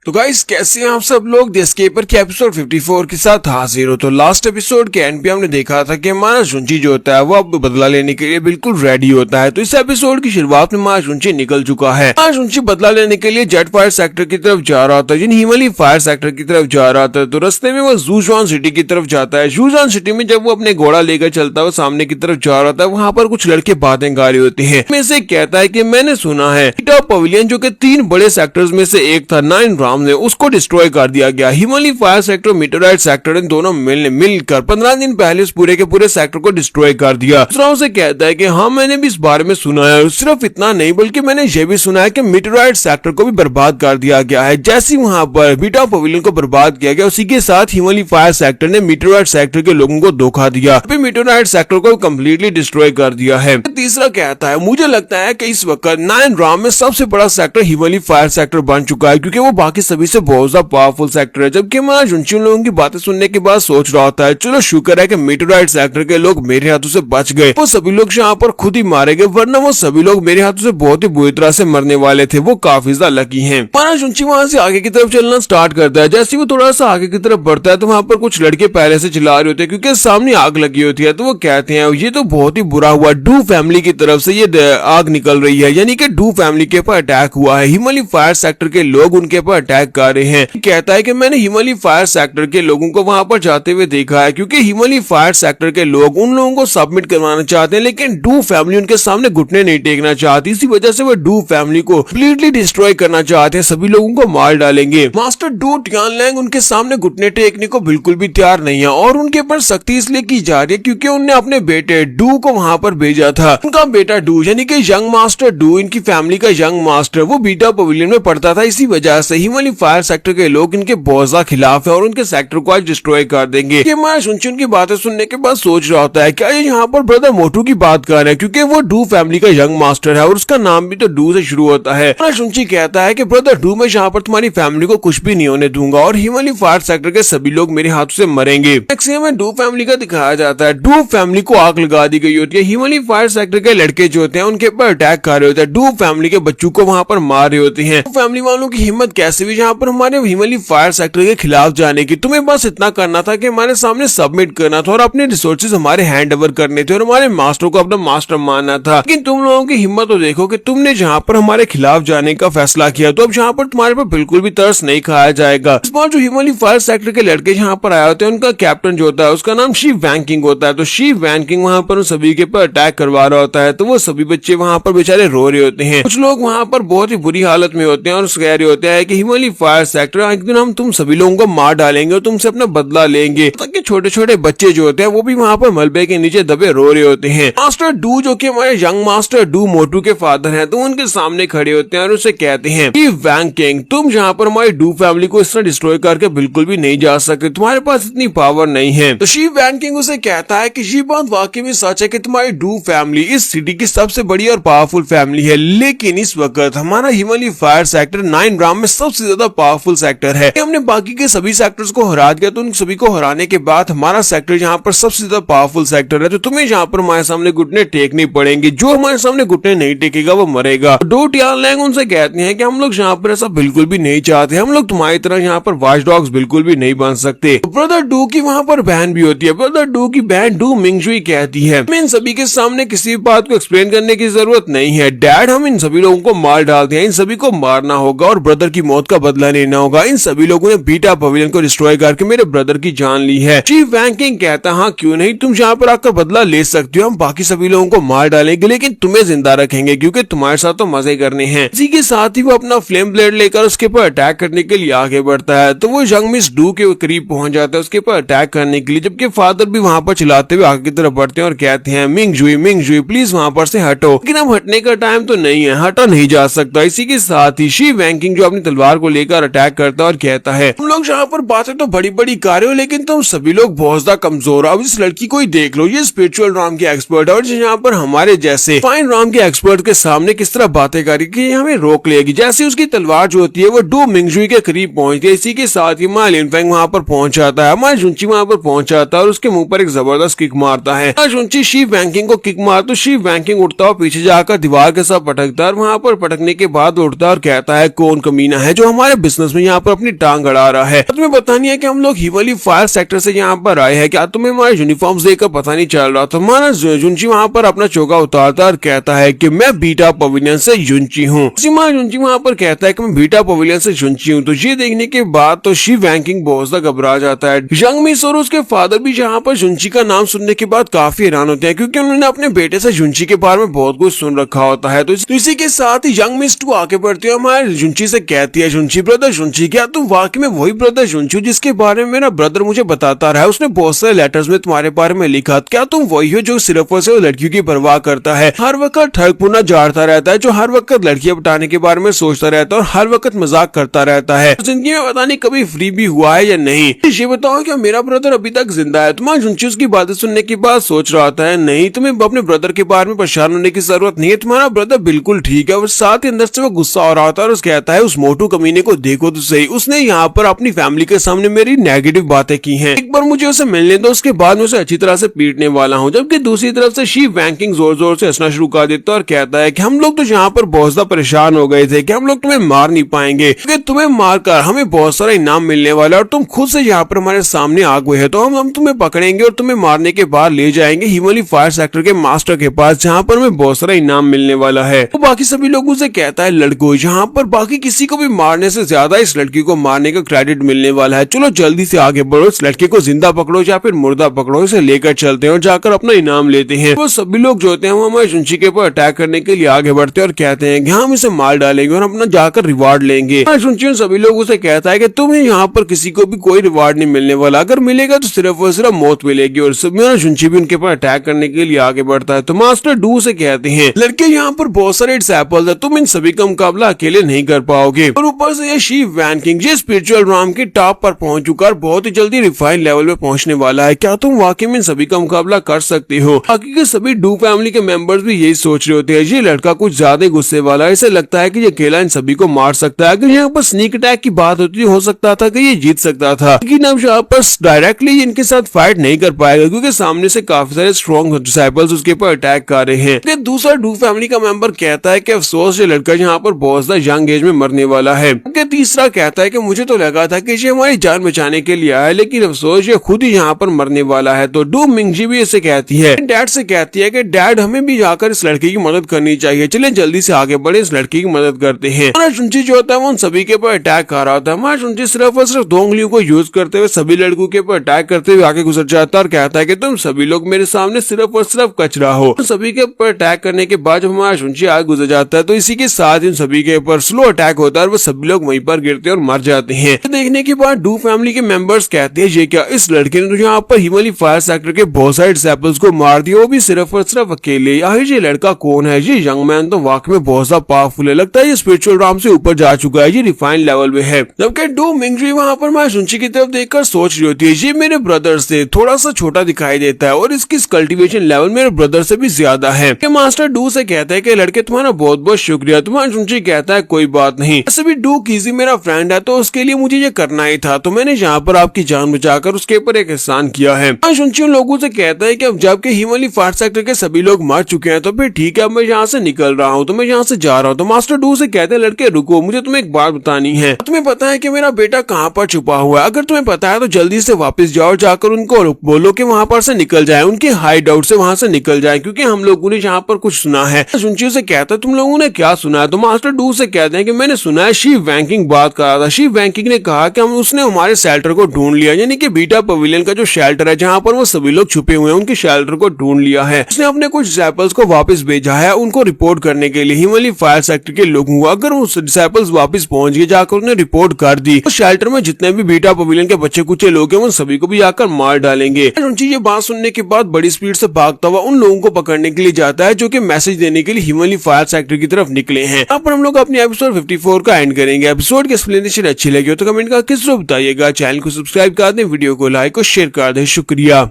A: तो गाइस कैसे हैं आप सब लोग, द एस्केपर के एपिसोड 54 के साथ हाजिर हो। तो लास्ट एपिसोड के एंड पे हमने देखा था कि हमारा शुंची जो होता है वो अब बदला लेने के लिए बिल्कुल रेडी होता है। तो इस एपिसोड की शुरुआत में हमारा शुंची निकल चुका है। हमारा शुंची बदला लेने के लिए जेट फायर सेक्टर की तरफ जा रहा था, यानी हिमालय फायर सेक्टर की तरफ जा रहा था। तो रास्ते में वो जूझान सिटी की तरफ जाता है। जूझान सिटी में जब वो अपने घोड़ा लेकर चलता है सामने की तरफ जा रहा था, वहाँ पर कुछ लड़के बातें गा रहे होते हैं। में से कहता है कि मैंने सुना है पवेलियन जो कि 3 बड़े सेक्टर्स में से एक था 9 राम ने उसको डिस्ट्रॉय कर दिया गया। हिमालय फायर सेक्टर मीटरराइट सेक्टर इन दोनों मिलकर 15 दिन पहले उस पूरे के पूरे सेक्टर को डिस्ट्रॉय कर दिया। दूसरा से कहता है कि हाँ मैंने भी इस बारे में सुना है, सिर्फ इतना नहीं बल्कि मैंने ये भी सुना है कि मीटरराइट सेक्टर को भी बर्बाद कर दिया गया है। जैसे वहां पर बीटा पवेलियन को बर्बाद किया गया उसी के साथ हिमालय फायर सेक्टर ने मीटरराइट सेक्टर के लोगों को धोखा दिया, मीटरराइट सेक्टर को कम्प्लीटली डिस्ट्रॉय कर दिया है। तीसरा कहता है मुझे लगता है कि इस वक्त 9 राम में सबसे बड़ा सेक्टर हिमालय फायर सेक्टर बन चुका है, क्योंकि वो बाकी सभी से बहुत ज्यादा पावरफुल सेक्टर है। जबकि मैं शुंची लोगों की बातें सुनने के बाद सोच रहा होता है चलो शुक्र है कि मीटरराइट सेक्टर के लोग मेरे हाथों से बच गए, वो सभी लोग यहाँ पर खुद ही मारे गए, वरना वो सभी लोग मेरे हाथों से बहुत ही बुरी तरह से मरने वाले थे। वो काफी ज्यादा लकी हैं। हमारा शुंची वहां से आगे की तरफ चलना स्टार्ट करता है। जैसे वो थोड़ा सा आगे की तरफ बढ़ता है तो वहां पर कुछ लड़के पहले से चिल्ला रहे होते हैं क्योंकि सामने आग लगी होती है। तो वो कहते हैं ये तो बहुत ही बुरा हुआ, डू फैमिली की तरफ से ये आग निकल रही है, यानी कि डू फैमिली के ऊपर अटैक हुआ है। हिमालय फायर सेक्टर के लोग उनके ऊपर अटैक कर रहे हैं। कहता है कि मैंने हिमालय फायर सेक्टर के लोगों को वहां पर जाते हुए देखा है, क्योंकि हिमालय फायर सेक्टर के लोग उन लोगों को सबमिट करवाना चाहते हैं, लेकिन डू फैमिली उनके सामने घुटने नहीं टेकना चाहती। इसी वजह से वो डू फैमिली को कंप्लीटली डिस्ट्रॉय करना चाहते हैं, सभी लोगों को मार डालेंगे। मास्टर डू टियानलैंग उनके सामने घुटने टेकने को बिल्कुल भी तैयार नहीं है और उनके ऊपर सख्ती इसलिए की जा रही है क्योंकि उन्होंने अपने बेटे डू को वहां पर भेजा था। उनका बेटा डू यानी कि यंग मास्टर डू, इनकी फैमिली का यंग मास्टर, वो बीटा पवेलियन में पढ़ता था। इसी वजह से हिमालय फायर सेक्टर के लोग इनके बहुत ज्यादा खिलाफ है और उनके सेक्टर को आज डिस्ट्रॉय कर देंगे। ये मैं सुनचुन की बातें सुनने के बाद सोच रहा होता है क्या ये यहाँ पर ब्रदर मोटू की बात कर रहे हैं, क्योंकि वो डू फैमिली का यंग मास्टर है और उसका नाम भी तो डू से शुरू होता है। सुनची कहता है कि ब्रदर डू, मैं यहाँ पर तुम्हारी फैमिली को कुछ भी नहीं होने दूंगा और हिमालय फायर सेक्टर के सभी लोग मेरे हाथों से मरेंगे। में डू फैमिली का दिखाया जाता है, डू फैमिली को आग लगा दी गई होती है। हिमालय फायर सेक्टर के लड़के जो होते हैं उनके ऊपर अटैक कर रहे होते हैं, डू फैमिली के बच्चों को वहां पर मार रहे होते हैं। फैमिली वालों की हिम्मत कैसे भी यहाँ पर हमारे हिमालय फायर सेक्टर के खिलाफ जाने की। तुम्हें बस इतना करना था कि हमारे सामने सबमिट करना था और अपने रिसोर्सेज हमारे हैंड ओवर करने थे और हमारे मास्टर को अपना मास्टर मानना था। लेकिन तुम लोगों की हिम्मत तो देखो कि तुमने जहाँ पर हमारे खिलाफ जाने का फैसला किया, तो अब जहाँ पर तुम्हारे पर बिल्कुल भी तरस नहीं खाया जाएगा। इस बार जो हिमालय फायर सेक्टर के लड़के यहाँ पर आए होते हैं, उनका कैप्टन जो होता है उसका नाम शी वैंकिंग होता है। तो शी वैंकिंग वहाँ पर सभी के पर अटैक करवा रहा होता है, तो वो सभी बच्चे वहाँ पर बेचारे रो रहे होते हैं। कुछ लोग वहाँ पर बहुत ही बुरी हालत में होते हैं और कह रहे होते हैं कि हिमालय फायर सेक्टर एक दिन हम तुम सभी लोगों को मार डालेंगे और तुमसे अपना बदला लेंगे। ताकि छोटे छोटे बच्चे जो होते हैं वो भी वहाँ पर मलबे के नीचे दबे रो रहे होते हैं। मास्टर डू जो कि हमारे यंग मास्टर डू मोटू के फादर हैं, तो उनके सामने खड़े होते हैं और उसे कहते हैं कि वैंकिंग, तुम यहाँ पर हमारी डू फैमिली को इस तरह डिस्ट्रॉय करके बिल्कुल भी नहीं जा सकते, तुम्हारे पास इतनी पावर नहीं है। तो शी वैंकिंग उसे कहता है कि ये बात वाकई में सच है कि तुम्हारी डू फैमिली इस सिटी की सबसे बड़ी और पावरफुल फैमिली है, लेकिन इस वक्त हमारा हिमालय फायर सेक्टर 9 राम में सबसे ज्यादा पावरफुल सेक्टर है। हमने बाकी के सभी सेक्टर्स को हरा दिया, तो उन सभी को हराने के बाद हमारा सेक्टर यहाँ पर सबसे ज्यादा पावरफुल सेक्टर है, तो तुम्हें यहाँ पर हमारे सामने घुटने टेकने पड़ेंगे। जो हमारे सामने घुटने नहीं टेकेगा वो मरेगा। डू टियानलैंग उनसे कहते हैं कि हम लोग यहाँ पर ऐसा बिल्कुल भी नहीं चाहते, हम लोग तुम्हारी तरह यहाँ पर वॉच डॉग्स बिल्कुल भी नहीं बन सकते। ब्रदर डू की वहाँ पर बहन भी होती है। ब्रदर डू की बहन डू मिंगजुई कहती है, इन सभी के सामने किसी बात को एक्सप्लेन करने की जरूरत नहीं है डैड, हम इन सभी लोगों को मार डालते हैं, इन सभी को मारना होगा और ब्रदर की मौत का बदला लेना होगा। इन सभी लोगों ने बीटा पवेलियन को डिस्ट्रॉय करके मेरे ब्रदर की जान ली है। चीफ वैंकिंग कहता, हाँ क्यों नहीं, तुम यहाँ पर आकर बदला ले सकते हो, हम बाकी सभी लोगों को मार डालेंगे लेकिन तुम्हें जिंदा रखेंगे क्योंकि तुम्हारे साथ तो मजे करने हैं। इसी के साथ ही वो अपना फ्लेम ब्लेड लेकर उसके ऊपर अटैक करने के लिए आगे बढ़ता है, तो वो यंग मिस डू के करीब पहुंच जाता है उसके ऊपर अटैक करने के लिए, जबकि फादर भी वहां पर चिल्लाते हुए आगे की तरफ बढ़ते हैं और कहते हैं मिंगजुई प्लीज वहां पर से हटो। लेकिन अब हटने का टाइम तो नहीं है, हटा नहीं जा सकता। इसी के साथ ही शी वैंकिंग जो अपनी तलवार को लेकर अटैक करता है और कहता है, तुम लोग यहाँ पर बातें तो बड़ी बड़ी कर रहे हो लेकिन तुम सभी लोग बहुत ज्यादा कमजोर हो। अब इस लड़की को ही देख लो, ये स्पिरिचुअल राम की एक्सपर्ट है और यहाँ पर हमारे जैसे फाइन राम के एक्सपर्ट के सामने किस तरह बातें करेगी, हमें रोक लेगी। जैसे उसकी तलवार जो होती है वो डू मिंगजुई के करीब पहुंचती है। इसी के साथ ही मा लिनफेंग वहां पर पहुंच जाता है, हमारा जुंची वहां पर पहुंच जाता है और उसके मुंह पर एक जबरदस्त किक मारता है। जुंची शी वैंकिंग को किक मार तो शी वैंकिंग उठता है, पीछे जाकर दीवार के साथ पटकता है। वहां पर पटकने के बाद उठता है और कहता है, कौन कमीना है जो हमारे बिजनेस में यहाँ पर अपनी टांग अड़ा रहा है। तुम्हें पता नहीं है कि हम लोग हिमालय फायर सेक्टर से यहाँ पर आए हैं, क्या तुम्हें हमारे यूनिफॉर्म्स देखकर पता नहीं चल रहा? तो हमारा जुंची वहां पर अपना चौका उतारता है और कहता है कि मैं बीटा पवेलियन से जुंची हूँ। जुंची वहां पर कहता है कि मैं बीटा पवेलियन से जुंची हूँ। तो ये देखने के बाद तो शी वैंकिंग बहुत ज्यादा घबरा जाता है। यंग मिस और उसके फादर भी यहाँ पर जुंची का नाम सुनने के बाद काफी हैरान होते हैं क्योंकि उन्होंने अपने बेटे से जुंची के बारे में बहुत कुछ सुन रखा होता है। तो इसी के साथ ही यंग मिस टू आगे बढ़ती है, हमारे जुंची से कहती है, जुंची ब्रदर जुंची, क्या तुम वाकई में वही ब्रदर जुंची हो जिसके बारे में मेरा ब्रदर मुझे बताता रहा है? उसने बहुत सारे लेटर्स में तुम्हारे बारे में लिखा, क्या तुम वही हो जो सिर्फ और सिर्फ लड़कियों की परवाह करता है, हर वक्त ठगपुना झाड़ता रहता है, जो हर वक्त लड़कियां बताने के बारे में सोचता रहता है और हर वक्त मजाक करता रहता है? तो जिंदगी में पता नहीं कभी फ्री भी हुआ है या नहीं। ये बताओ क्या मेरा ब्रदर अभी तक जिंदा है? तुम्हारा जुंची उसकी बातें सुनने के बाद सोच रहा था, नहीं तुम्हें अपने ब्रदर के बारे में परेशान होने की जरूरत नहीं है, तुम्हारा ब्रदर बिल्कुल ठीक है। और साथ ही अंदर से वो गुस्सा हो रहा था और कहता है, उस मोटू कमीने को देखो तो सही, उसने यहाँ पर अपनी फैमिली के सामने मेरी नेगेटिव बातें की हैं, एक बार मुझे उसे मिलने दो, उसके बाद मैं उसे अच्छी तरह से पीटने वाला हूँ। जबकि दूसरी तरफ से शी वैंकिंग जोर जोर से हंसना शुरू कर देता है और कहता है कि हम लोग तो यहाँ पर बहुत ज्यादा परेशान हो गए थे कि हम लोग तुम्हें मार नहीं पाएंगे, क्योंकि तुम्हें मारकर हमें बहुत सारा इनाम मिलने वाला है और तुम खुद से यहाँ पर हमारे सामने आ गए हो, तो हम तुम्हें पकड़ेंगे और तुम्हें मारने के बाद ले जाएंगे हिमालय फायर सेक्टर के मास्टर के पास, जहाँ पर हमें बहुत सारा इनाम मिलने वाला है। तो बाकी सभी लोगों से कहता है, लड़कों यहाँ पर बाकी किसी को भी मार मारने से ज्यादा इस लड़की को मारने का क्रेडिट मिलने वाला है। चलो जल्दी से आगे बढ़ो, इस लड़के को जिंदा पकड़ो या फिर मुर्दा पकड़ो, इसे लेकर चलते हैं और जाकर अपना इनाम लेते हैं। वो सभी लोग जो होते हैं वो हमारे शुनची के ऊपर अटैक करने के लिए आगे बढ़ते हैं और कहते हैं कि हम इसे मार डालेंगे और अपना जाकर रिवार्ड लेंगे। शुनची सभी लोग उसे कहता है कि तुम्हें यहाँ पर किसी को भी कोई रिवार्ड नहीं मिलने वाला, अगर मिलेगा तो सिर्फ और सिर्फ मौत मिलेगी। और शुनची भी उनके ऊपर अटैक करने के लिए आगे बढ़ता है। तो मास्टर डू से कहते हैं लड़के यहाँ पर बहुत सारे डिसेबल्स है, तुम इन सभी का मुकाबला अकेले नहीं कर पाओगे। और ऊपर से ये शी वैन किंग ये स्पिरिचुअल राम के टॉप पर पहुंच चुका है, बहुत ही जल्दी रिफाइंड लेवल पे पहुंचने वाला है। क्या तुम वाकई में इन सभी का मुकाबला कर सकते हो? बाकी के सभी डू फैमिली के मेंबर्स भी यही सोच रहे होते हैं, ये लड़का कुछ ज्यादा गुस्से वाला है, इसे लगता है कि ये अकेला इन सभी को मार सकता है। अगर यहाँ पर स्नीक अटैक की बात होती हो सकता था कि ये जीत सकता था, लेकिन अब यहाँ पर डायरेक्टली इनके साथ फाइट नहीं कर पाएगा क्योंकि सामने से काफी सारे स्ट्रॉन्ग डिसाइपल्स उसके ऊपर अटैक कर रहे हैं। दूसरा डू फैमिली का मेंबर कहता है कि अफसोस ये लड़का यहाँ पर बहुत ज्यादा यंग एज में मरने वाला है। तीसरा कहता है कि मुझे तो लगा था कि ये हमारी जान बचाने के लिए आया, लेकिन अफसोस ये खुद ही यहाँ पर मरने वाला है। तो डू मिंगजी भी इसे कहती है, डैड से कहती है कि डैड हमें भी जाकर इस लड़की की मदद करनी चाहिए, चले जल्दी से आगे बढ़े, इस लड़की की मदद करते हैं। हमारा शुनची जो होता है वो उन सभी के ऊपर अटैक कर रहा होता है। हमारा शुनची सिर्फ और सिर्फ 2 उंगलियों को यूज करते हुए सभी लड़कों के ऊपर अटैक करते हुए आगे गुजर जाता है और कहता है कि तुम सभी लोग मेरे सामने सिर्फ और सिर्फ कचरा हो। सभी के ऊपर अटैक करने के बाद जब हमारा शुनची आगे गुजर जाता है तो इसी के साथ इन सभी के ऊपर स्लो अटैक होता है और वो सभी लोग वहीं पर गिरते हैं और मर जाते हैं। देखने के बाद डू फैमिली के मेंबर्स कहते हैं ये क्या, इस लड़के ने तो यहाँ पर हिमालय फायर सेक्टर के बहुत सारे डिसेबल्स को मार दिया, वो भी सिर्फ और सिर्फ अकेले। ये लड़का कौन है? ये यंग मैन तो वाकई में बहुत ज्यादा पावरफुल है, लगता है ये स्पिरिचुअल राम से ऊपर जा चुका है, ये रिफाइंड लेवल में है। जबकि डू मिंगजी वहाँ पर मैं शुनची की तरफ देखकर सोच रही होती है ये मेरे ब्रदर से थोड़ा सा छोटा दिखाई देता है और इसकी कल्टीवेशन लेवल मेरे ब्रदर से भी ज्यादा है। मास्टर डू से कहता है कि लड़के तुम्हारा बहुत बहुत शुक्रिया। तुम्हारा शुनची कहता है कोई बात नहीं, वैसे भी डू कीजी मेरा फ्रेंड है तो उसके लिए मुझे ये करना ही था, तो मैंने यहाँ पर आपकी जान बचाकर उसके ऊपर एक एहसान किया है। शुनची उन लोगों से कहता है कि अब जबकि हिमालय फायर सेक्टर के सभी लोग मर चुके हैं तो फिर ठीक है, अब मैं यहाँ से निकल रहा हूँ, तो मैं यहाँ से जा रहा हूँ। तो मास्टर डू से कहते हैं लड़के रुको, मुझे तुम्हें एक बात बतानी है। तुम्हें पता है कि मेरा बेटा कहाँ पर छुपा हुआ है? अगर तुम्हें पता है तो जल्दी से वापस जाओ, जाकर उनको बोलो कि वहाँ पर से निकल जाए, उनके हाइड आउट से वहाँ से निकल जाए, क्योंकि हम लोगों ने यहाँ पर कुछ सुना है। शुनची से कहता है तुम लोगों ने क्या सुना है? तो मास्टर डू से कहते हैं कि मैंने सुना है शी वैंकिंग बात कर रहा था। शी वैंकिंग ने कहा कि उसने हमारे शेल्टर को ढूंढ लिया, यानी कि बीटा पवेलियन का जो शेल्टर है जहाँ पर वो सभी लोग छुपे हुए हैं, उनके शेल्टर को ढूंढ लिया है। उसने अपने कुछ डिसेबल्स को वापस भेजा है उनको रिपोर्ट करने के लिए हिमालय फायर सेक्टर के लोगों को। अगर उस डिसेबल्स वापस पहुंच गए, जाकर उन्हें रिपोर्ट कर दी, तो शेल्टर में जितने भी बीटा पवेलियन के बच्चे कुछ लोग हैं उन सभी को भी जाकर मार डालेंगे। ये बात सुनने के बाद बड़ी स्पीड से भागता हुआ उन लोगों को पकड़ने के लिए जाता है जो कि मैसेज देने के लिए हिमालय फायर सेक्टर की तरफ निकले हैं। यहाँ पर हम लोग अपने एपिसोड 54 का एंड करेंगे। एपिसोड की एक्सप्लेनेशन अच्छी लगी हो तो कमेंट करके जरूर बताइएगा। चैनल को सब्सक्राइब कर दें, वीडियो को लाइक और शेयर कर दें। शुक्रिया।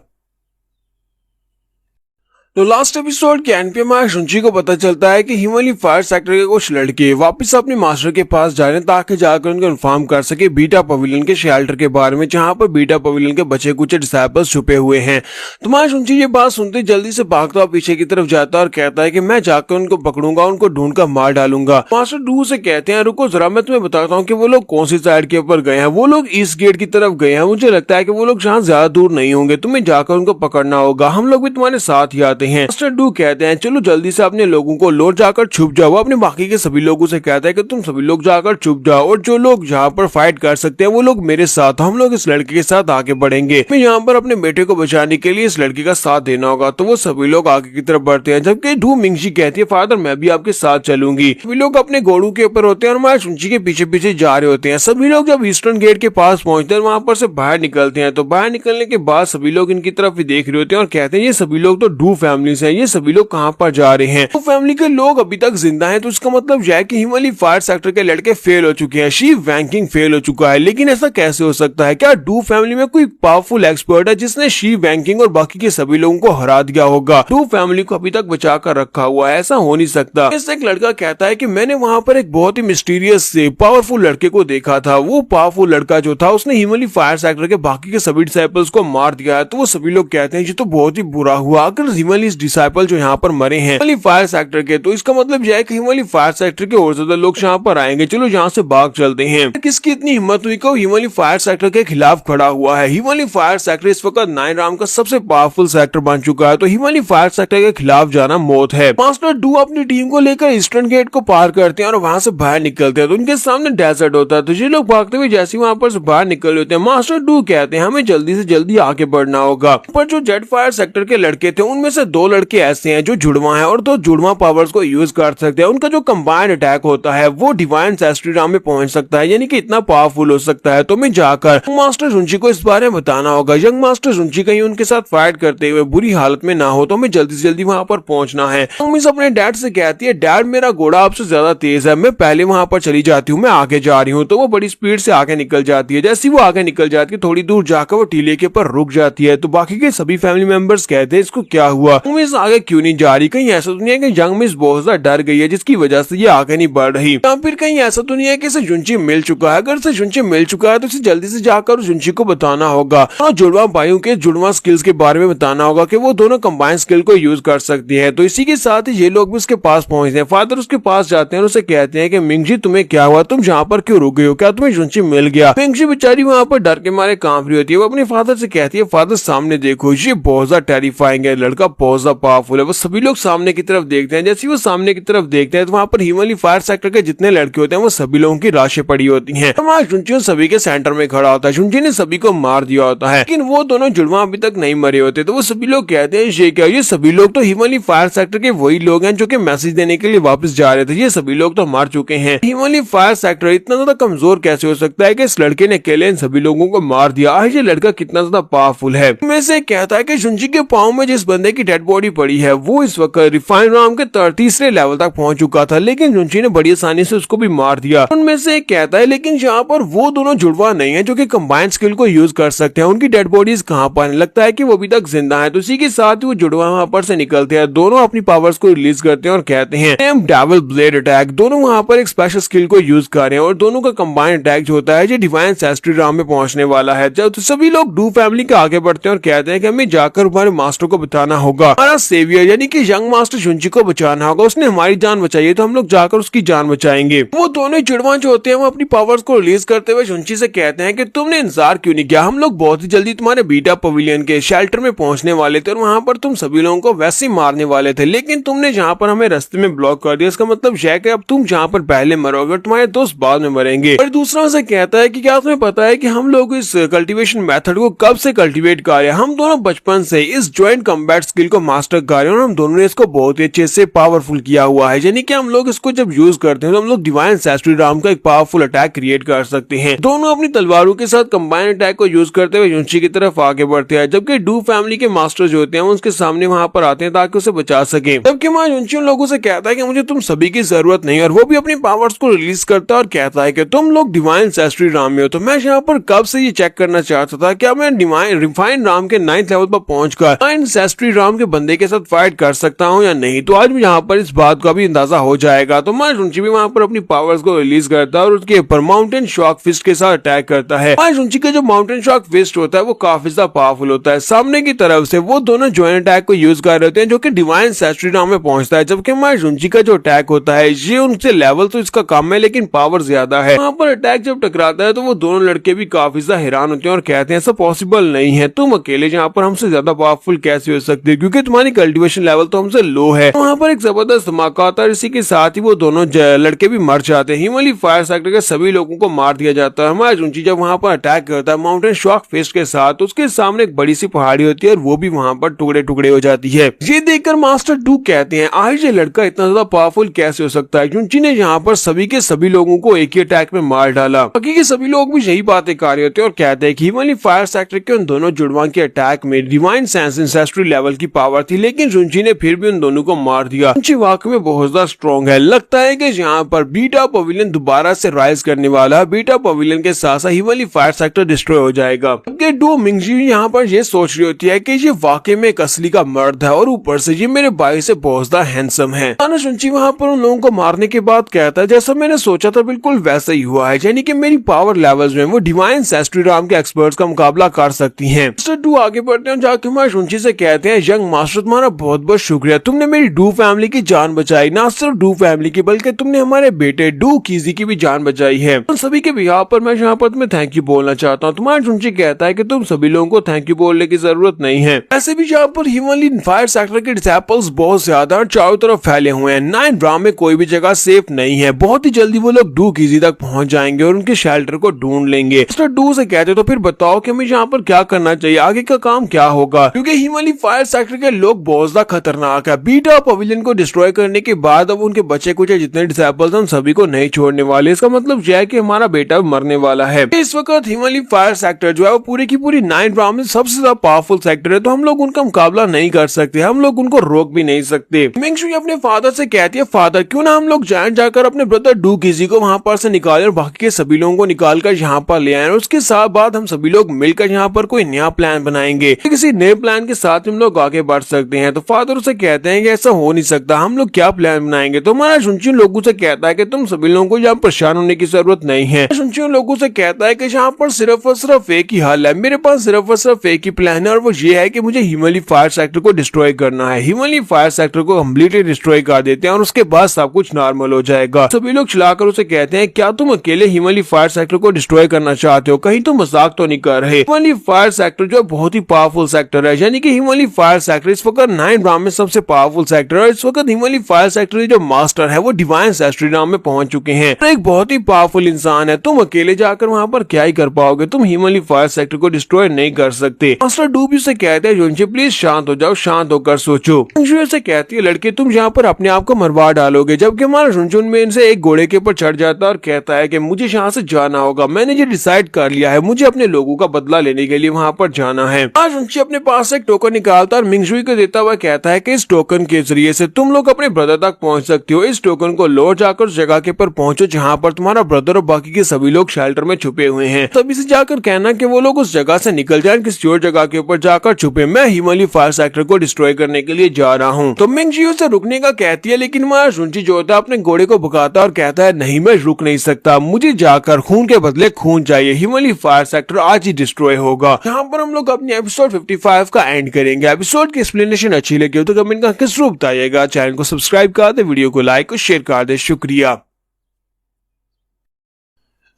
A: तो लास्ट एपिसोड के एंड पे हमारे शुनची को पता चलता है कि हिमालय फायर सेक्टर के कुछ लड़के वापस अपने मास्टर के पास जा रहे हैं ताकि जाकर उनको इन्फॉर्म कर सके बीटा पवेलियन के शेल्टर के बारे में, जहां पर बीटा पवेलियन के बचे कुछ डिसेबल्स छुपे हुए हैं। तो हमारे शुनची ये बात सुनते जल्दी से भागता पीछे की तरफ जाता है और कहता है कि मैं जाकर उनको पकड़ूंगा, उनको ढूंढ कर मार डालूंगा। मास्टर डू से कहते हैं रुको जरा, मैं तुम्हें बताता हूँ कि वो लोग कौन सी साइड के ऊपर गए हैं। वो लोग ईस्ट गेट की तरफ गए हैं, मुझे लगता है कि वो लोग जहाँ ज्यादा दूर नहीं होंगे, तुम्हें जाकर उनको पकड़ना होगा, हम लोग भी तुम्हारे साथ ही आते हैं। मास्टर डू कहते हैं चलो जल्दी से अपने लोगों को लो, जाकर छुप जाओ। अपने बाकी के सभी लोगों से कहता है कि तुम सभी लोग जाकर छुप जाओ और जो लोग जहाँ पर फाइट कर सकते हैं वो लोग मेरे साथ, हम लोग इस लड़के के साथ आगे बढ़ेंगे। मैं यहाँ पर अपने बेटे को बचाने के लिए इस लड़के का साथ देना होगा। तो वो सभी लोग आगे की तरफ बढ़ते हैं, जबकि डू मिंगजी कहती है फादर मैं भी आपके साथ चलूंगी। सभी लोग अपने घोड़ों के ऊपर होते हैं और हमारे शुनची के पीछे पीछे जा रहे होते हैं। सभी लोग जब ईस्टर्न गेट के पास पहुंचते हैं वहां पर से बाहर निकलते हैं, तो बाहर निकलने के बाद सभी लोग इनकी तरफ भी देख रहे होते हैं और कहते हैं ये सभी लोग तो डू फैमिली से हैं, ये सभी लोग कहाँ पर जा रहे हैं। तो फैमिली के लोग अभी तक जिंदा हैं, तो इसका मतलब यह है कि हिमालय फायर सेक्टर के लड़के फेल हो चुके हैं, शी वैंकिंग फेल हो चुका है। लेकिन ऐसा कैसे हो सकता है? क्या डू फैमिली में कोई पावरफुल एक्सपर्ट है जिसने शी वैंकिंग और बाकी के सभी लोगों को हरा दिया होगा? डू फैमिली को अभी तक बचा कर रखा हुआ है, ऐसा हो नहीं सकता। इससे एक लड़का कहता है कि मैंने वहां पर एक बहुत ही मिस्टीरियस से पावरफुल लड़के को देखा था। वो पावरफुल लड़का जो था उसने हिमालय फायर सेक्टर के बाकी के सभी डिसेबल्स को मार दिया है। तो वो सभी लोग कहते हैं ये तो बहुत ही बुरा हुआ, अगर हिमालय हिमालय डिसाइपल जो यहाँ पर मरे हैं हिमालय फायर सेक्टर के, तो इसका मतलब यह है कि हिमालय फायर सेक्टर के और ज्यादा लोग यहाँ पर आएंगे। चलो यहाँ से भाग चलते हैं। किसकी इतनी हिम्मत हुई कि हिमालय फायर सेक्टर के खिलाफ खड़ा हुआ है। हिमालय फायर सेक्टर इस वक्त 9 राम का सबसे पावरफुल सेक्टर बन चुका है, तो हिमालय फायर सेक्टर के खिलाफ जाना मौत है। मास्टर डू अपनी टीम को लेकर ईस्टर्न गेट को पार करते हैं और वहां से बाहर निकलते हैं, तो उनके सामने डेजर्ट होता है। तो ये लोग भागते हुए जैसे वहां पर से बाहर निकल होते हैं, मास्टर डू कहते हैं हमें जल्दी से जल्दी आगे बढ़ना होगा। पर जो जेट फायर सेक्टर के लड़के थे उनमें से 2 लड़के ऐसे हैं जो जुड़वा है और 2 जुड़वा पावर्स को यूज कर सकते हैं। उनका जो कंबाइंड अटैक होता है वो डिवाइन एसेंशियल राम में पहुंच सकता है, यानी कि इतना पावरफुल हो सकता है। तो मैं जाकर मास्टर जुंची को इस बारे में बताना होगा। यंग मास्टर जुंची कहीं उनके साथ फाइट करते हुए बुरी हालत में ना हो, तो हमें जल्दी से जल्दी वहां पर पहुंचना है। मिस अपने डैड से कहती है डैड मेरा घोड़ा आपसे ज्यादा तेज है, मैं पहले वहां पर चली जाती हूँ, मैं आगे जा रही हूँ। तो वो बड़ी स्पीड से आगे निकल जाती है। जैसे वो आगे निकल जाती है थोड़ी दूर जाकर वो टीले के ऊपर रुक जाती है। तो बाकी के सभी फैमिली मेंबर्स कहते हैं इसको क्या हुआ, मिस आगे क्यों नहीं जा रही, कहीं ऐसा तो नहीं है कि यंग मिस बहुत ज्यादा डर गई है जिसकी वजह से ये आगे नहीं बढ़ रही, या फिर कहीं ऐसा तो नहीं है कि इसे जुंची मिल चुका है। अगर इसे जुंची मिल चुका है तो इसे जल्दी से जाकर जुंची को बताना होगा और जुड़वा भाइयों के जुड़वा स्किल्स के बारे में बताना होगा कि वो दोनों कंबाइन स्किल को यूज कर सकती है। तो इसी के साथ ही ये लोग भी उसके पास पहुंचते हैं। फादर उसके पास जाते हैं और उसे कहते हैं कि मिंगजी तुम्हें क्या हुआ, तुम यहाँ पर क्यों रुक गए हो, क्या तुम्हें जुंची मिल गया। मिंगजी बेचारी वहाँ पर डर के मारे कांप रही होती है। वो अपने फादर से कहती है फादर सामने देखो, ये बहुत ज्यादा टेरिफाइंग है, लड़का बहुत ज्यादा पावरफुल है। वो सभी लोग सामने की तरफ देखते हैं। जैसे वो सामने की तरफ देखते हैं तो वहाँ पर हिमालय फायर सेक्टर के जितने लड़के होते हैं वो सभी लोगों की राशें पड़ी होती है। जुंची सभी के सेंटर में खड़ा होता है। जुंची ने सभी को मार दिया होता है, लेकिन वो दोनों जुड़वा अभी तक नहीं मरे होते। तो वो सभी लोग कहते हैं ये क्या, ये सभी लोग तो हिमालय फायर सेक्टर के वही लोग हैं जो कि मैसेज देने के लिए वापस जा रहे थे, ये सभी लोग तो मर चुके हैं। हिमालय फायर सेक्टर इतना ज्यादा कमजोर कैसे हो सकता है कि इस लड़के ने अकेले इन सभी लोगों को मार दिया। आज ये लड़का कितना ज्यादा पावरफुल है। मैं से कहता है कि जुंची के पाँव में जिस बंदे की डेड बॉडी पड़ी है वो इस वक्त रिफाइन राम के 3रे लेवल तक पहुंच चुका था, लेकिन जुंची ने बड़ी आसानी से उसको भी मार दिया। उनमें से एक कहता है लेकिन यहाँ पर वो दोनों जुड़वा नहीं है जो कि कंबाइंड स्किल को यूज कर सकते हैं, उनकी डेड बॉडीज कहाँ पर, लगता है कि वो अभी तक जिंदा है। तो इसी के साथ ही वो जुड़वा वहां पर से निकलते हैं। दोनों अपनी पावर्स को रिलीज करते हैं और कहते हैं डेविल ब्लेड अटैक। दोनों वहां पर एक स्पेशल स्किल को यूज कर रहे हैं और दोनों का कंबाइंड अटैक जो होता है जो डिवाइन एसेंशियल राम में पहुंचने वाला है। जब तो सभी लोग डू फैमिली के आगे बढ़ते हैं और कहते हैं कि हमें जाकर हमारे मास्टर को बताना होगा, हमारा सेवियर यानी कि यंग मास्टर जुंची को बचाना होगा, उसने हमारी जान बचाई है तो हम लोग जाकर उसकी जान बचाएंगे। वो दोनों जुड़वा जो होते हैं वो अपनी पावर्स को रिलीज करते हुए जुंची से कहते हैं कि तुमने इंतजार क्यों नहीं किया, हम लोग बहुत ही जल्दी तुम्हारे बीटा पवेलियन के शेल्टर में पहुंचने वाले थे और वहां पर तुम सभी लोगों को वैसे ही मारने वाले थे, लेकिन तुमने जहां पर हमें रास्ते में ब्लॉक कर दिया। इसका मतलब यह है कि अब तुम जहां पर पहले मरोगे तुम्हारे दोस्त बाद में मरेंगे। और दूसरा से कहता है कि क्या तुम्हें पता है कि हम लोग इस कल्टीवेशन मेथड को कब से कल्टीवेट कर रहे हैं, हम दोनों बचपन से इस ज्वाइंट कॉम्बैट स्किल को मास्टर कर रहे हैं और हम दोनों ने इसको बहुत ही अच्छे से पावरफुल किया हुआ है, यानी कि हम लोग इसको जब यूज करते हैं तो हम लोग डिवाइन एसेंशियल राम का एक पावरफुल अटैक क्रिएट कर सकते हैं। दोनों अपनी तलवारों के साथ कंबाइन अटैक को यूज करते हुए जुंची की तरफ आगे बढ़ते हैं, जबकि डू फैमिली के मास्टर जो होते हैं वो उसके सामने वहां पर आते हैं ताकि उसे बचा सके। जबकि मां जुंची उन लोगों से कहता है कि मुझे तुम सभी की जरूरत नहीं, और वो भी अपनी पावर्स को रिलीज करता है और कहता है कि तुम लोग डिवाइन एसेंशियल राम में हो। तो मैं यहाँ पर कब से ये चेक करना चाहता था क्या मैं डिवाइन रिफाइन राम के 9th लेवल पर पहुंचकर डिवाइन एसेंशियल राम के बंदे के साथ फाइट कर सकता हूँ या नहीं। तो आज यहाँ पर इस बात का भी अंदाजा हो जाएगा। तो मां जुंची भी वहां पर अपनी पावर्स को रिलीज करता है और उसके ऊपर माउंटेन शॉक फिस्ट के साथ अटैक करता है। मां जुंची का जो माउंटेन शॉक फिस्ट होता है वो काफी ज्यादा पावरफुल होता है। सामने की तरफ से वो दोनों ज्वाइंट अटैक को यूज कर रहे होते हैं जो कि डिवाइन एसेंशियल राम में पहुंचता है, जबकि मां जुंची का जो अटैक होता है ये उनसे लेवल तो इसका कम है लेकिन पावर ज्यादा है। वहां पर अटैक जब टकराता है तो वो दोनों लड़के भी काफी ज्यादा हैरान होते हैं और कहते हैं ऐसा पॉसिबल नहीं है, तुम अकेले यहाँ पर हमसे ज्यादा पावरफुल कैसे हो सकते हो क्योंकि तुम्हारी कल्टीवेशन लेवल तो हमसे लो है। वहां पर एक जबरदस्त धमाका होता है, इसी के साथ ही वो दोनों लड़के भी मर जाते हैं। हिमालय फायर सेक्टर के सभी लोगों को मार दिया जाता है। हमारा जुंची जब वहां पर अटैक करता है माउंटेन शॉक फिस्ट के साथ, उसके सामने एक बड़ी सी पहाड़ी होती है और वो भी वहां पर टुकड़े टुकड़े हो जाती है। ये देखकर मास्टर डू कहते हैं आज ये लड़का इतना ज्यादा पावरफुल कैसे हो सकता है। जुंची ने यहाँ पर सभी के सभी लोगों को एक ही अटैक में मार डाला। बाकी के सभी लोग भी यही बातें कर रहे होते हैं और कहते हैं कि हिमालय फायर सेक्टर के उन दोनों जुड़वा के अटैक में डिवाइन एसेंशियल लेवल की पावर थी, लेकिन जुंची ने फिर भी उन दोनों को मार दिया। जुंची वाकई में बहुत ज्यादा स्ट्रॉन्ग है। लगता है कि यहाँ पर बीटा पवेलियन दोबारा से राइज करने वाला है। बीटा पवेलियन के साथ साथ हिमालय फायर सेक्टर डिस्ट्रॉय हो जाएगा। डू मिंगजी यहाँ पर ये सोच रही होती है कि ये वाकई में एक असली का मर्द है और ऊपर से ये मेरे भाई से बहुत ज्यादा हैंडसम है। जुंची वहाँ पर उन लोगों को मारने के बाद कहता है जैसा मैंने सोचा था बिल्कुल वैसा ही हुआ है, यानी कि मेरी पावर लेवल्स में वो डिवाइन एसेंशियल राम के एक्सपर्ट्स का मुकाबला कर सकती हैं। मिस्टर डू आगे बढ़ते हैं जाके जुंची से कहते हैं यंग मास्टर तुम्हारा बहुत बहुत शुक्रिया, तुमने मेरी डू फैमिली की जान बचाई, ना सिर्फ डू फैमिली की बल्कि तुमने हमारे बेटे डू कीजी की भी जान बचाई है। उन सभी के बिहाफ पर मैं यहाँ पर तुम्हें थैंक यू बोलना चाहता हूँ। तुम्हारा जुंची कहता है कि तुम सभी लोगों को थैंक यू बोलने की जरूरत नहीं है। ऐसे भी यहाँ पर हिमालयन फायर सेक्टर के डिसेबल्स बहुत ज्यादा और चारों तरफ फैले हुए हैं। 9 ड्राम में कोई भी जगह सेफ नहीं है। बहुत ही जल्दी वो लोग डू कीजी तक पहुंच जाएंगे और उनके शेल्टर को ढूंढ लेंगे। मिस्टर डू से कहते तो फिर बताओ कि हमें यहाँ पर क्या करना चाहिए, आगे का काम क्या होगा, क्योंकि हिमालयन फायर सेक्टर के लोग बहुत ज्यादा खतरनाक है। बीटा पवेलियन को डिस्ट्रॉय करने के बाद अब उनके बच्चे कुछ जितने डिसेबल्स हम सभी को नहीं छोड़ने वाले। इसका मतलब यह है कि हमारा बेटा मरने वाला है। इस वक्त हिमालयन फायर सेक्टर जो है वो पूरी की पूरी 9 ड्राम में सबसे ज्यादा पावरफुल सेक्टर है, तो हम लोग उनका मुकाबला नहीं कर सकते, हम लोग उनको रोक भी नहीं सकते। मिंगशुई अपने फादर से कहती है, फादर क्यों ना हम लोग जाकर अपने ब्रदर डू कीजी को वहां पर से निकाले और बाकी के सभी लोगों को निकालकर यहाँ पर ले आए और उसके साथ बाद हम सभी लोग मिलकर यहाँ पर कोई नया प्लान बनाएंगे। किसी नए प्लान के साथ हम लोग आगे बढ़ सकते हैं। तो फादर उसे कहते हैं कि ऐसा हो नहीं सकता, हम लोग क्या प्लान बनाएंगे। तो हमारा शुनची लोगों से कहता है कि तुम सभी लोगों को यहाँ परेशान होने की जरूरत नहीं है। शुनची लोगों से कहता है कि यहाँ पर सिर्फ और सिर्फ एक ही हल है, मेरे पास सिर्फ और सिर्फ एक ही प्लान है और वो ये है कि मुझे हिमालयन फायर सेक्टर को डिस्ट्रॉय करना है। हिमालयन फायर सेक्टर को कम्प्लीटली डिस्ट्रॉय कर देते हैं और उसके बाद सब कुछ नॉर्मल हो जाएगा। सभी लोग चिल्लाकर उसे कहते हैं, क्या तुम अकेले हिमालयन फायर सेक्टर को डिस्ट्रॉय करना चाहते हो, कहीं तुम मजाक तो नहीं कर रहे। हिमालयन फायर सेक्टर जो बहुत ही पावरफुल सेक्टर है, यानी कि हिमालयन फायर सेक्टर इस वक्त 9 ड्राम में सबसे पावरफुल सेक्टर है। इस वक्त हिमालयन फायर सेक्टर जो मास्टर है वो डिवाइन एस्ट्री ड्राम में पहुंच चुके हैं। एक बहुत ही पावरफुल इंसान है, तुम अकेले जाकर वहां पर क्या ही कर पाओगे, तुम हिमालयन फायर सेक्टर को डिस्ट्रॉय नहीं कर सकते। मास्टर डूबी से कहते हैं, जुनची प्लीज शांत हो जाओ, शांत होकर सोचो। से कहती है, लड़के तुम यहाँ पर अपने आप को मरवा डालोगे। जबकि हमारा झुनझुन में इनसे एक घोड़े के ऊपर चढ़ जाता है और कहता है कि मुझे यहाँ से जाना होगा, मैंने ये डिसाइड कर लिया है, मुझे अपने लोगों का बदला लेने के लिए वहाँ पर जाना है। आज झुनची अपने पास एक टोकन निकालता और मिंगशुई को देता हुआ कहता है कि इस टोकन के जरिए से तुम लोग अपने ब्रदर तक पहुँच सकते हो। इस टोकन को लो जाकर उस जगह के ऊपर पहुंचो जहाँ पर तुम्हारा ब्रदर और बाकी के सभी लोग शेल्टर में छुपे हुए हैं। तभी से जाकर कहना कि वो लोग उस जगह से निकल जाए, किसी और जगह के ऊपर जाकर छुपे, मैं हिमालयन फायर सेक्टर को डिस्ट्रॉय करने के लिए जा रहा हूँ। तो मिंगशुई उसे रुकने का कहती है, लेकिन हमारा शुनची जो होता है अपने घोड़े को भगाता और कहता है, नहीं मैं रुक नहीं सकता, मुझे जाकर खून के बदले खून चाहिए, हिमालयन फायर सेक्टर आज ही डिस्ट्रॉय होगा। यहाँ पर हम लोग अपने एपिसोड 55 का एंड करेंगे। एपिसोड की एक्सप्लेनेशन अच्छी लगी हो तो कमेंट का किस रूप बताइएगा। चैनल को सब्सक्राइब कर दे, वीडियो को लाइक और शेयर कर दे। शुक्रिया।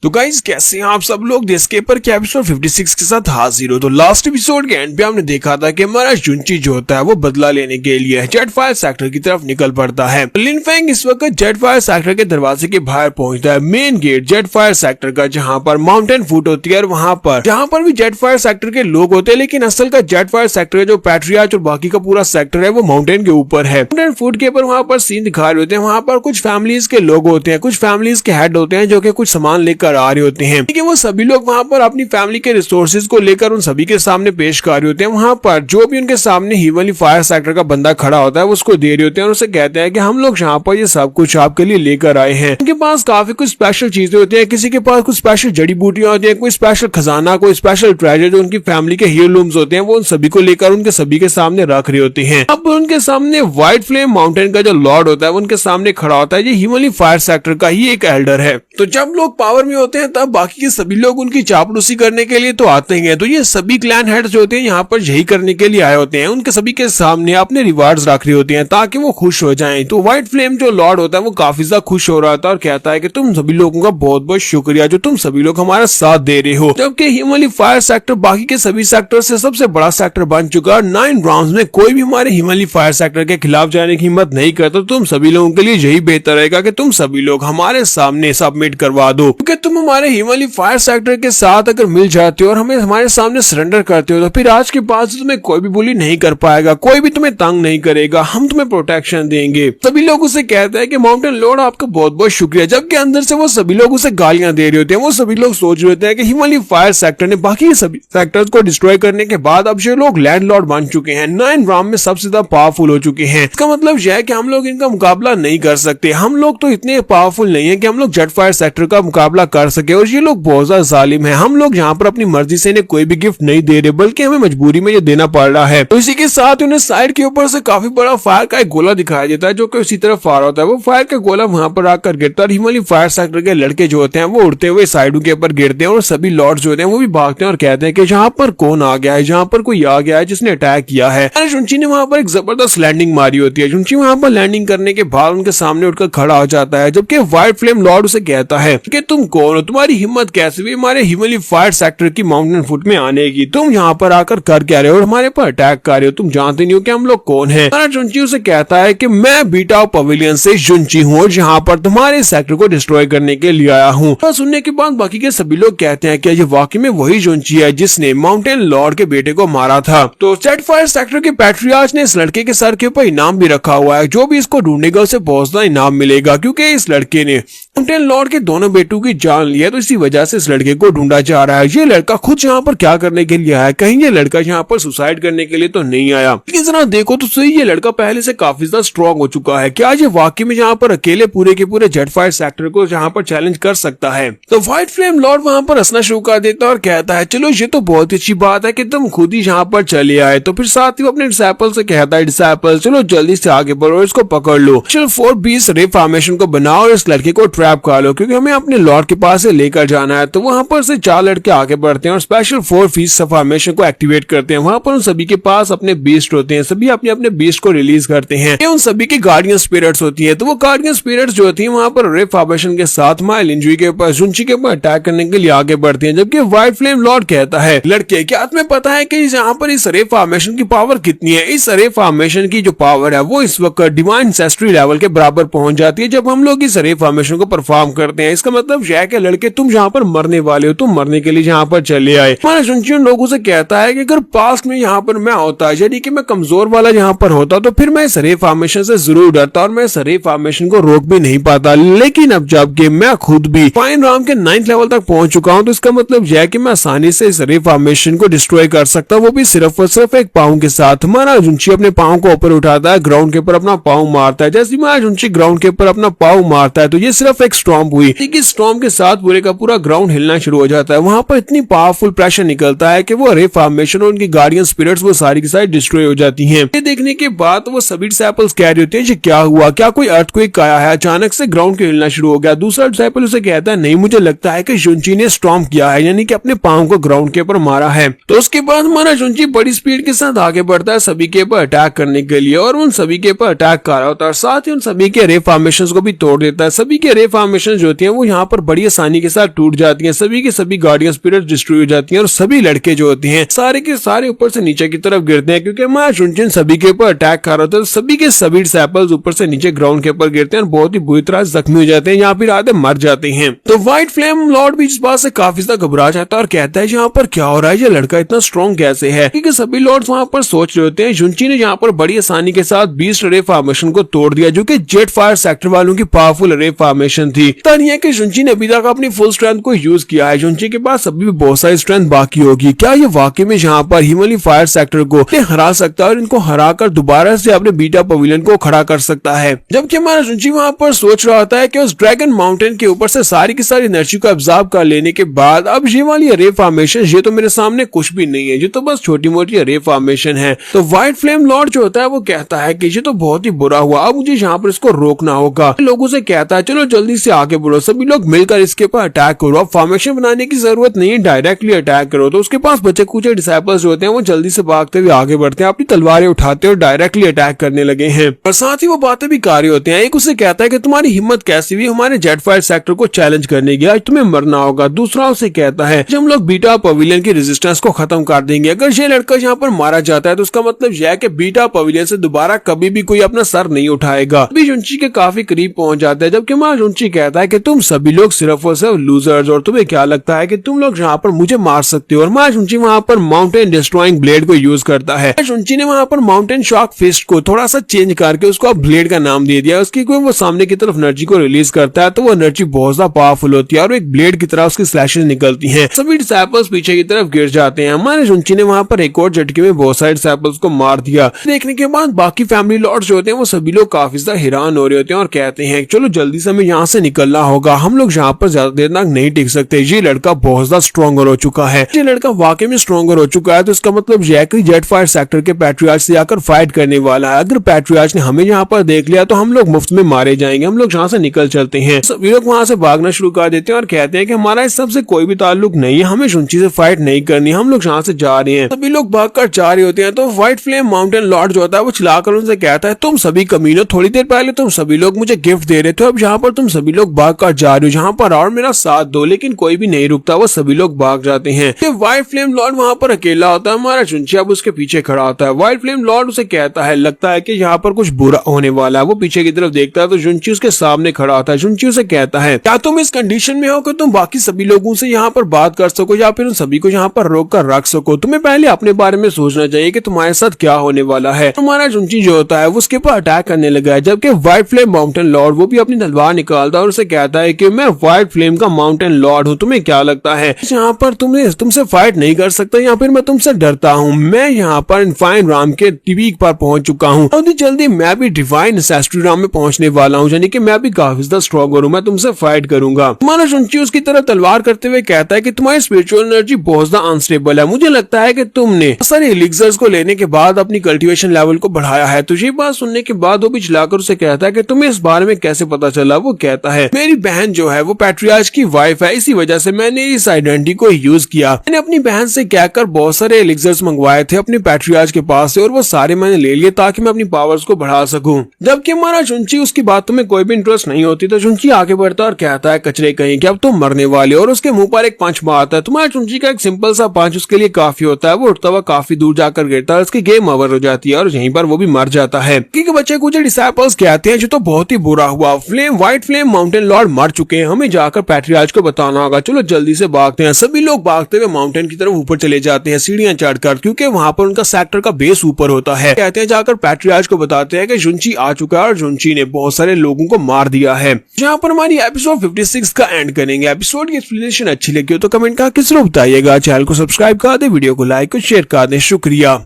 A: तो गाइस कैसे हैं आप सब लोग। द एस्केपर के एपिसोड 56 के साथ हाजिर हो। तो लास्ट एपिसोड के एंड पे हमने देखा था कि हमारा जुनची जो होता है वो बदला लेने के लिए जेट फायर सेक्टर की तरफ निकल पड़ता है। लिन फेंग इस वक्त जेट फायर सेक्टर के दरवाजे के बाहर पहुंचता है, main gate jet fire sector का, जहां पर माउंटेन फूट होती है और वहां पर जहां पर भी जेट फायर सेक्टर के लोग होते हैं, लेकिन असल का जेट फायर सेक्टर जो पैट्रियार्च और बाकी का पूरा सेक्टर है वो माउंटेन के ऊपर है। माउंटेन फूट के ऊपर वहां पर सीन दिखा रहे होते हैं, वहां पर कुछ फैमिलीज के लोग होते हैं, कुछ फैमिलीज के हेड होते हैं जो कि कुछ सामान लेकर आ रहे होते हैं। लेकिन वो सभी लोग वहां पर अपनी फैमिली के रिसोर्सेज को लेकर उन सभी के सामने पेश कर रहे होते हैं। वहां पर जो भी उनके सामने हिमालयन फायर सेक्टर का बंदा खड़ा होता है वो उसको दे रहे होते हैं और उसे कहते हैं कि हम लोग यहाँ पर ये सब कुछ आपके लिए लेकर आए हैं। उनके पास काफी कुछ स्पेशल चीजें होती है, किसी के पास कुछ स्पेशल जड़ी बूटियां होती है, कोई स्पेशल खजाना, कोई स्पेशल ट्रेजर जो उनकी फैमिली के हीरोलूम्स होते हैं वो उन सभी को लेकर उनके सभी के सामने रख रहे होते हैं। अब उनके सामने व्हाइट फ्लेम माउंटेन का जो लॉर्ड होता है वो उनके सामने खड़ा होता है। ये हिमालयन फायर सेक्टर का ही एक एल्डर है। तो जब लोग पावर में होते हैं तब बाकी के सभी लोग उनकी चापलूसी करने के लिए तो आते ही हैं। तो ये सभी क्लैन हेड्स जो होते हैं यहाँ पर यही करने के लिए आए होते हैं, उनके सभी के सामने अपने रिवार्ड्स रख रहे होते हैं ताकि वो खुश हो जाएं। तो व्हाइट फ्लेम जो लॉर्ड होता है वो काफी ज्यादा खुश हो रहा था और कहता है कि तुम सभी लोगों का बहुत बहुत शुक्रिया जो तुम सभी लोग हमारा साथ दे रहे हो। जबकि हिमालयन फायर सेक्टर बाकी के सभी सेक्टर से सबसे बड़ा सेक्टर बन चुका है। 9 राउंड्स में कोई भी हमारे हिमालयन फायर सेक्टर के खिलाफ जाने की हिम्मत नहीं करता। तुम सभी लोगों के लिए यही बेहतर रहेगा कि तुम सभी लोग हमारे सामने सबमिट करवा दो, क्योंकि तुम हमारे हिमालयन फायर सेक्टर के साथ अगर मिल जाते हो और हमें हमारे सामने सरेंडर करते हो तो फिर आज के बाद तुम्हें कोई भी बुली नहीं कर पाएगा, कोई भी तुम्हें तंग नहीं करेगा, हम तुम्हें प्रोटेक्शन देंगे। सभी लोग उसे कहते हैं कि माउंटेन लॉर्ड आपका बहुत बहुत शुक्रिया। जबकि अंदर से वो सभी लोग उसे गालियां दे रहे होते हैं। वो सभी लोग सोच रहे होते हैं कि हिमालयन फायर सेक्टर ने बाकी सभी सेक्टर्स को डिस्ट्रॉय करने के बाद अब ये लोग लैंडलॉर्ड बन चुके हैं, 9 राम में सबसे ज्यादा पावरफुल हो चुके हैं। इसका मतलब यह है कि हम लोग इनका मुकाबला नहीं कर सकते। हम लोग तो इतने पावरफुल नहीं है कि हम लोग जेट फायर सेक्टर का मुकाबला कर सके। और ये लोग बहुत ज्यादा जालिम है, हम लोग यहाँ पर अपनी मर्जी से इन्हें कोई भी गिफ्ट नहीं दे रहे, बल्कि हमें मजबूरी में ये देना पड़ रहा है। तो इसी के साथ उन्हें साइड के ऊपर से काफी बड़ा फायर का एक गोला दिखाया देता है, जो कि उसी तरफ फायर होता है। वो फायर का गोला वहां पर आकर गिरता है और हिमालय फायर सेक्टर के लड़के जो होते हैं वो उड़ते हुए साइडों के ऊपर गिरते हैं और सभी लॉर्ड्स जो होते हैं वो भी भागते हैं और कहते हैं कि यहाँ पर कौन आ गया है, जहाँ पर कोई आ गया है जिसने अटैक किया है। जुनची ने वहां पर एक जबरदस्त लैंडिंग मारी होती है। जुनची वहां पर लैंडिंग करने के बाद उनके सामने उठकर खड़ा हो जाता है, जबकि व्हाइट फ्लेम लॉर्ड उसे कहता है कि तुम कौन हो, तुम्हारी हिम्मत कैसे हुई हमारे हिमालय फायर सेक्टर की माउंटेन फुट में आने की, तुम यहाँ पर आकर कर क्या रहे हो और हमारे पर अटैक कर रहे हो, तुम जानते नहीं हो कि हम लोग कौन है। जुनची उसे कहता है कि मैं बीटा पवेलियन से जुनची हूँ और यहाँ पर तुम्हारे सेक्टर को डिस्ट्रॉय करने के लिए आया हूँ। तो सुनने के बाद बाकी के सभी लोग कहते हैं कि ये वाकई में वही जुनची है जिसने माउंटेन लॉर्ड के बेटे को मारा था। तो जेट फायर सेक्टर के पैट्रियार्च ने इस लड़के के सर के ऊपर इनाम भी रखा हुआ है, जो भी इसको ढूंढेगा उसे बहुत ज्यादा इनाम मिलेगा, क्योंकि इस लड़के ने माउंटेन लॉर्ड के दोनों बेटों की जान ली है। तो इसी वजह से इस लड़के को ढूंढा जा रहा है। ये लड़का खुद यहाँ पर क्या करने के लिए आया है, कहीं ये लड़का यहाँ पर सुसाइड करने के लिए तो नहीं आया। लेकिन जरा देखो तो सही, ये लड़का पहले से काफी ज्यादा स्ट्रॉन्ग हो चुका है। क्या ये वाकई में यहाँ पर अकेले पूरे के पूरे जेट फायर सेक्टर को यहाँ पर चैलेंज कर सकता है? तो व्हाइट फ्लेम लॉर्ड वहां पर हंसना शुरू कर देता है और कहता है चलो ये तो बहुत अच्छी बात है कि तुम खुद ही यहाँ पर चले आए। तो फिर साथ ही वो अपने डिसाइपल से कहता है, डिसाइपल चलो जल्दी से आगे बढ़ो, इसको पकड़ लो, चलो 420 रे फॉर्मेशन को बनाओ और इस लड़के को ट्रैप कर लो, क्योंकि हमें अपने लॉर्ड के पास से लेकर जाना है। तो वहां पर से 4 लड़के आगे बढ़ते हैं और स्पेशल 4 फॉर्मेशन को एक्टिवेट करते हैं। वहां पर उन सभी के पास अपने बीस्ट होते हैं, सभी अपने अपने बीस्ट को रिलीज करते हैं। ये उन सभी की गार्डियन स्पिरिट्स होती है। तो वो गार्डियन स्पिरिट्स जो होती है वहां पर रे फॉर्मेशन के साथ माइल इंजरी के ऊपर जुनची के ऊपर अटैक करने के लिए आगे बढ़ते हैं। जबकि व्हाइट फ्लेम लॉर्ड कहता है, लड़के क्या तुम्हें पता है कि यहाँ पर इस रे फॉर्मेशन की पावर कितनी है? इस रे फॉर्मेशन की जो पावर है वो इस वक्त डिवाइन एंसेस्ट्री लेवल के बराबर पहुंच जाती है जब हम लोग इस रे फॉर्मेशन को परफॉर्म करते हैं। इसका मतलब यह है कि लड़के तुम यहाँ पर मरने वाले हो, तुम मरने के लिए यहाँ पर चले आए। हमारा जुनची उन लोगों से कहता है कि अगर पास्ट में यहाँ पर मैं होता, यानी कि मैं कमजोर वाला यहाँ पर होता, तो फिर मैं इस रे फॉर्मेशन से जरूर डरता और मैं इस रे फॉर्मेशन को रोक भी नहीं पाता। लेकिन अब जबकि मैं खुद भी फाइन राम के 9th लेवल तक पहुंच चुका हूं, तो इसका मतलब यह है कि मैं आसानी से इस रे फॉर्मेशन को डिस्ट्रॉय कर सकता, वो भी सिर्फ और सिर्फ एक पाँव के साथ। हमारा जुनची अपने पाँव को ऊपर उठाता है, ग्राउंड के ऊपर अपना पाँव मारता है। जैसे हमारा जुनची ग्राउंड के ऊपर अपना पाँव मारता है तो ये सिर्फ एक स्टॉर्म हुई। इस स्टॉर्म के साथ पूरे का पूरा ग्राउंड हिलना शुरू हो जाता है। वहां पर इतनी पावरफुल प्रेशर निकलता है कि वो रे फॉर्मेशन और उनकी गार्डियन स्पिरिट्स वो सारी की सारी डिस्ट्रॉय हो जाती हैं। ये देखने के बाद वो सभी डिसाइपल्स कह रहे होते हैं, क्या हुआ, क्या कोई अर्थक्वेक आया है? अचानक से ग्राउंड के हिलना शुरू हो गया। दूसरा डिसाइपल उसे कहता है, नहीं, मुझे लगता है कि जुनची ने स्टॉर्म किया है, यानी कि अपने पाँव को ग्राउंड के ऊपर मारा है। तो उसके बाद हमारा जुनची बड़ी स्पीड के साथ आगे बढ़ता है सभी के ऊपर अटैक करने के लिए और उन सभी के ऊपर अटैक कर रहा होता है। साथ ही उन सभी के रे फॉर्मेशंस को भी तोड़ देता है। सभी के रे फॉर्मेशंस जो होती हैं वो यहाँ पर बड़ी आसानी के साथ टूट जाती हैं। सभी के सभी गार्डियन स्पिरिट डिस्ट्रॉय हो जाती हैं और सभी लड़के जो होते हैं सारे के सारे ऊपर से नीचे की तरफ गिरते हैं, क्योंकि हमारा जुनची सभी के ऊपर अटैक कर रहा होता है। सभी के सभी डिसाइपल्स ऊपर से नीचे ग्राउंड के ऊपर गिरते हैं और बहुत ही बुरी तरह जख्मी हो जाते हैं, यहाँ फिर आधे मर जाते हैं। तो व्हाइट फ्लेम लॉर्ड भी इस बात से काफी ज्यादा घबरा जाता है और कहता है, यहाँ पर क्या हो रहा है, ये लड़का इतना स्ट्रॉन्ग कैसे है? क्योंकि सभी लॉर्ड्स वहां पर सोच रहे होते हैं जुनची ने यहाँ पर बड़ी आसानी के साथ बीस्ट रे फॉर्मेशन को तोड़ दिया, जो कि जेट फायर सेक्टर वालों की पावरफुल रे फॉर्मेशन थी। तानिया कि जुनची ने अभी तक अपनी फुल स्ट्रेंथ को यूज किया है, जुनची के पास अभी भी बहुत सारी स्ट्रेंथ बाकी होगी। क्या ये वाकई में यहाँ पर हिमालय फायर सेक्टर को हरा सकता है और इनको हराकर दोबारा से अपने बीटा पवेलियन को खड़ा कर सकता है? जबकि हमारा जुनची वहां पर सोच रहा होता है कि उस ड्रैगन माउंटेन के ऊपर से सारी की सारी एनर्जी को एब्जॉर्ब कर लेने के बाद अब ये वाली रे फॉर्मेशन, ये तो मेरे सामने कुछ भी नहीं है, ये तो बस छोटी मोटी रे फॉर्मेशन है। तो व्हाइट फ्लेम लॉर्ड जो होता है वो कहता है कि ये तो बहुत ही बुरा हुआ, अब मुझे यहाँ पर इसको रोकना होगा। लोगों से कहता है, चलो जल्दी से आगे बढ़ो, सभी लोग मिलकर इसके ऊपर अटैक करो। अब फॉर्मेशन बनाने की जरूरत नहीं है, डायरेक्टली अटैक करो। तो उसके पास बचे कुछ डिसाइपल्स जो होते हैं वो जल्दी से भागते हुए आगे बढ़ते हैं, अपनी तलवारें उठाते और डायरेक्टली अटैक करने लगे हैं। और साथ ही वो बातें भी कार्य होते हैं। एक उसे कहता है कि तुम्हारी हिम्मत कैसी हुई हमारे जेट फायर सेक्टर को चैलेंज करने की, आज तुम्हें मरना होगा। दूसरा उसे कहता है, जब हम लोग बीटा पवेलियन की रेजिस्टेंस को खत्म कर देंगे, अगर ये लड़का यहाँ पर मारा जाता है तो उसका मतलब यह है कि बीटा पवेलियन से दोबारा कभी भी कोई अपना सर नहीं उठाएगा। अभी जुनची के काफी करीब पहुंच जाता है, जबकि मां जुनची कहता है कि तुम सभी लोग सिर्फ और सिर्फ लूजर्स, और तुम्हें क्या लगता है कि तुम लोग यहाँ पर मुझे मार सकते हो? और मां जुनची वहां पर माउंटेन डिस्ट्रॉइंग ब्लेड को यूज करता है। जुनची ने वहां पर माउंटेन शॉक फिस्ट को थोड़ा सा चेंज करके उसको ब्लेड का नाम दे दिया। उसकी कोई वो सामने की तरफ एनर्जी को रिलीज करता है तो वो एनर्जी बहुत ज्यादा पावरफुल होती है और एक ब्लेड की तरह उसकी स्लैशेस निकलती हैं। सभी डिसाइपल्स पीछे की तरफ गिर जाते हैं। हमारे जुनची ने वहां पर एक और झटके में बहुत सारे डिसाइपल्स को मार दिया। देखने के बाद बाकी फैमिली लॉर्ड्स जो होते हैं वो सभी लोग काफी ज्यादा हैरान हो रहे होते हैं और कहते हैं, चलो जल्दी से हमें यहाँ से निकलना होगा, हम लोग यहाँ पर ज्यादा देर तक नहीं टिक सकते। ये लड़का बहुत ज्यादा स्ट्रॉन्गर हो चुका है। ये लड़का वाकई में स्ट्रॉन्गर हो चुका है, तो इसका मतलब यह है कि जेट फायर सेक्टर के पैट्रियार्च से आकर फाइट करने वाला है। अगर पैट्रियार्च ने हमें यहाँ पर देख लिया तो हम लोग मुफ्त में मारे जाएंगे। हम लोग यहाँ से निकल चलते हैं। सभी लोग वहाँ से भागना शुरू कर देते हैं और कहते हैं कि हमारा इस सबसे कोई भी ताल्लुक नहीं है, हमें शुंची से फाइट नहीं करनी, हम लोग यहाँ से जा रहे हैं। सभी लोग भागकर जा रहे होते हैं तो व्हाइट फ्लेम माउंटेन लॉर्ड जो होता है वो चिल्लाकर उनसे कहता है, तुम सभी कमीनों, थोड़ी देर पहले तुम सभी लोग मुझे गिफ्ट दे रहे थे, अब यहाँ पर तुम सभी लोग भागकर जा रहे हो, यहाँ पर और मेरा साथ दो। लेकिन कोई भी नहीं रुकता, वो सभी लोग भाग जाते हैं। व्हाइट फ्लेम लॉर्ड वहाँ पर अकेला होता है, हमारा शुंची अब उसके पीछे खड़ा होता है। व्हाइट फ्लेम लॉर्ड उसे कहता है, लगता है कि यहाँ पर कुछ बुरा होने वाला है। वो पीछे की तरफ देखता है तो शुंची उसके सामने खड़ा होता है। शुंची उसे कहता है, क्या तुम इस कंडीशन में हो कि तुम बाकी सभी लोगों से यहाँ पर बात कर सको या फिर उन सभी को यहाँ पर रोक कर रख सको? तुम्हें पहले अपने बारे में सोचना चाहिए कि तुम्हारे साथ क्या होने वाला है। हमारा शुंची जो होता है वो उसके ऊपर अटैक करने लगा है, जबकि व्हाइट फ्लेम माउंटेन लॉर्ड वो भी अपनी तलवार निकालता है और उसे कहता है कि मैं व्हाइट फ्लेम का माउंटेन लॉर्ड हूँ, तुम्हें क्या लगता है यहाँ पर तुमसे फाइट नहीं कर सकता या फिर मैं तुमसे डरता हूँ? मैं यहाँ पर इनफाइन राम के पीक पर पहुंच चुका हूँ, जल्दी मैं भी डिवाइन एसेस्ट्री राम में पहुंचने वाला हूँ, यानी कि मैं भी काफी ज्यादा स्ट्रॉन्गर हूँ, मैं तुमसे फाइट करूंगा। हमारा शुंची उसकी तरफ तलवार करते हुए कहता है कि तुम्हारी स्पिरिचुअल एनर्जी बहुत ज्यादा अनस्टेबल है, मुझे लगता है कि तुमने सारे एलिक्सर्स को लेने के बाद अपनी कल्टीवेशन लेवल को बढ़ाया है। तो ये बात सुनने के बाद वो भी चिल्लाकर उसे कहता है कि तुम्हें इस बारे में कैसे पता चला? वो कहता है, मेरी बहन जो है वो पैट्रियार्च की वाइफ है, इसी वजह से मैंने इस आइडेंटिटी को यूज किया। मैंने अपनी बहन से कहकर बहुत सारे एलिक्सर्स मंगवाए थे अपने पैट्रियार्च के पास से और वो सारे मैंने ले लिए ताकि मैं अपनी पावर्स को बढ़ा सकूं। जबकि हमारा शुंची उसकी बातों में कोई भी इंटरेस्ट नहीं होती, तो शुंची आगे बढ़ता और कहता है, कचरे कहीं कि अब तुम मरने वाले, और उसके मुंह पर एक पंच मारता है। तुम्हारा शुंची का एक सिंपल सा पंच उसके लिए काफी होता है। वो उठता हुआ काफी दूर जाकर गिरता है, उसकी गेम ओवर हो जाती है और यहीं पर वो भी मर जाता है। क्योंकि बच्चे कुछ डिसाइपल्स कहते हैं जो तो बहुत ही बुरा हुआ, व्हाइट फ्लेम माउंटेन लॉर्ड मर चुके हैं, हमें जाकर पैट्रियार्च को बताना होगा, चलो जल्दी से भागते हैं। सभी लोग भागते हुए माउंटेन की तरफ ऊपर चले जाते हैं सीढ़ियां चढ़कर, क्योंकि वहां पर उनका सेक्टर का बेस ऊपर होता है। कहते हैं जाकर पैट्रियार्च को बताते हैं कि शुंची आ चुका है और शुंची ने बहुत सारे लोगों को मार दिया है। यहाँ पर हमारी एपिसोड 56 का एंड करेंगे। एपिसोड की एक्सप्लेनेशन अच्छी लगी हो तो कमेंट करके जरूर बताइएगा। चैनल को सब्सक्राइब कर दे, वीडियो को लाइक और शेयर कर दे। शुक्रिया।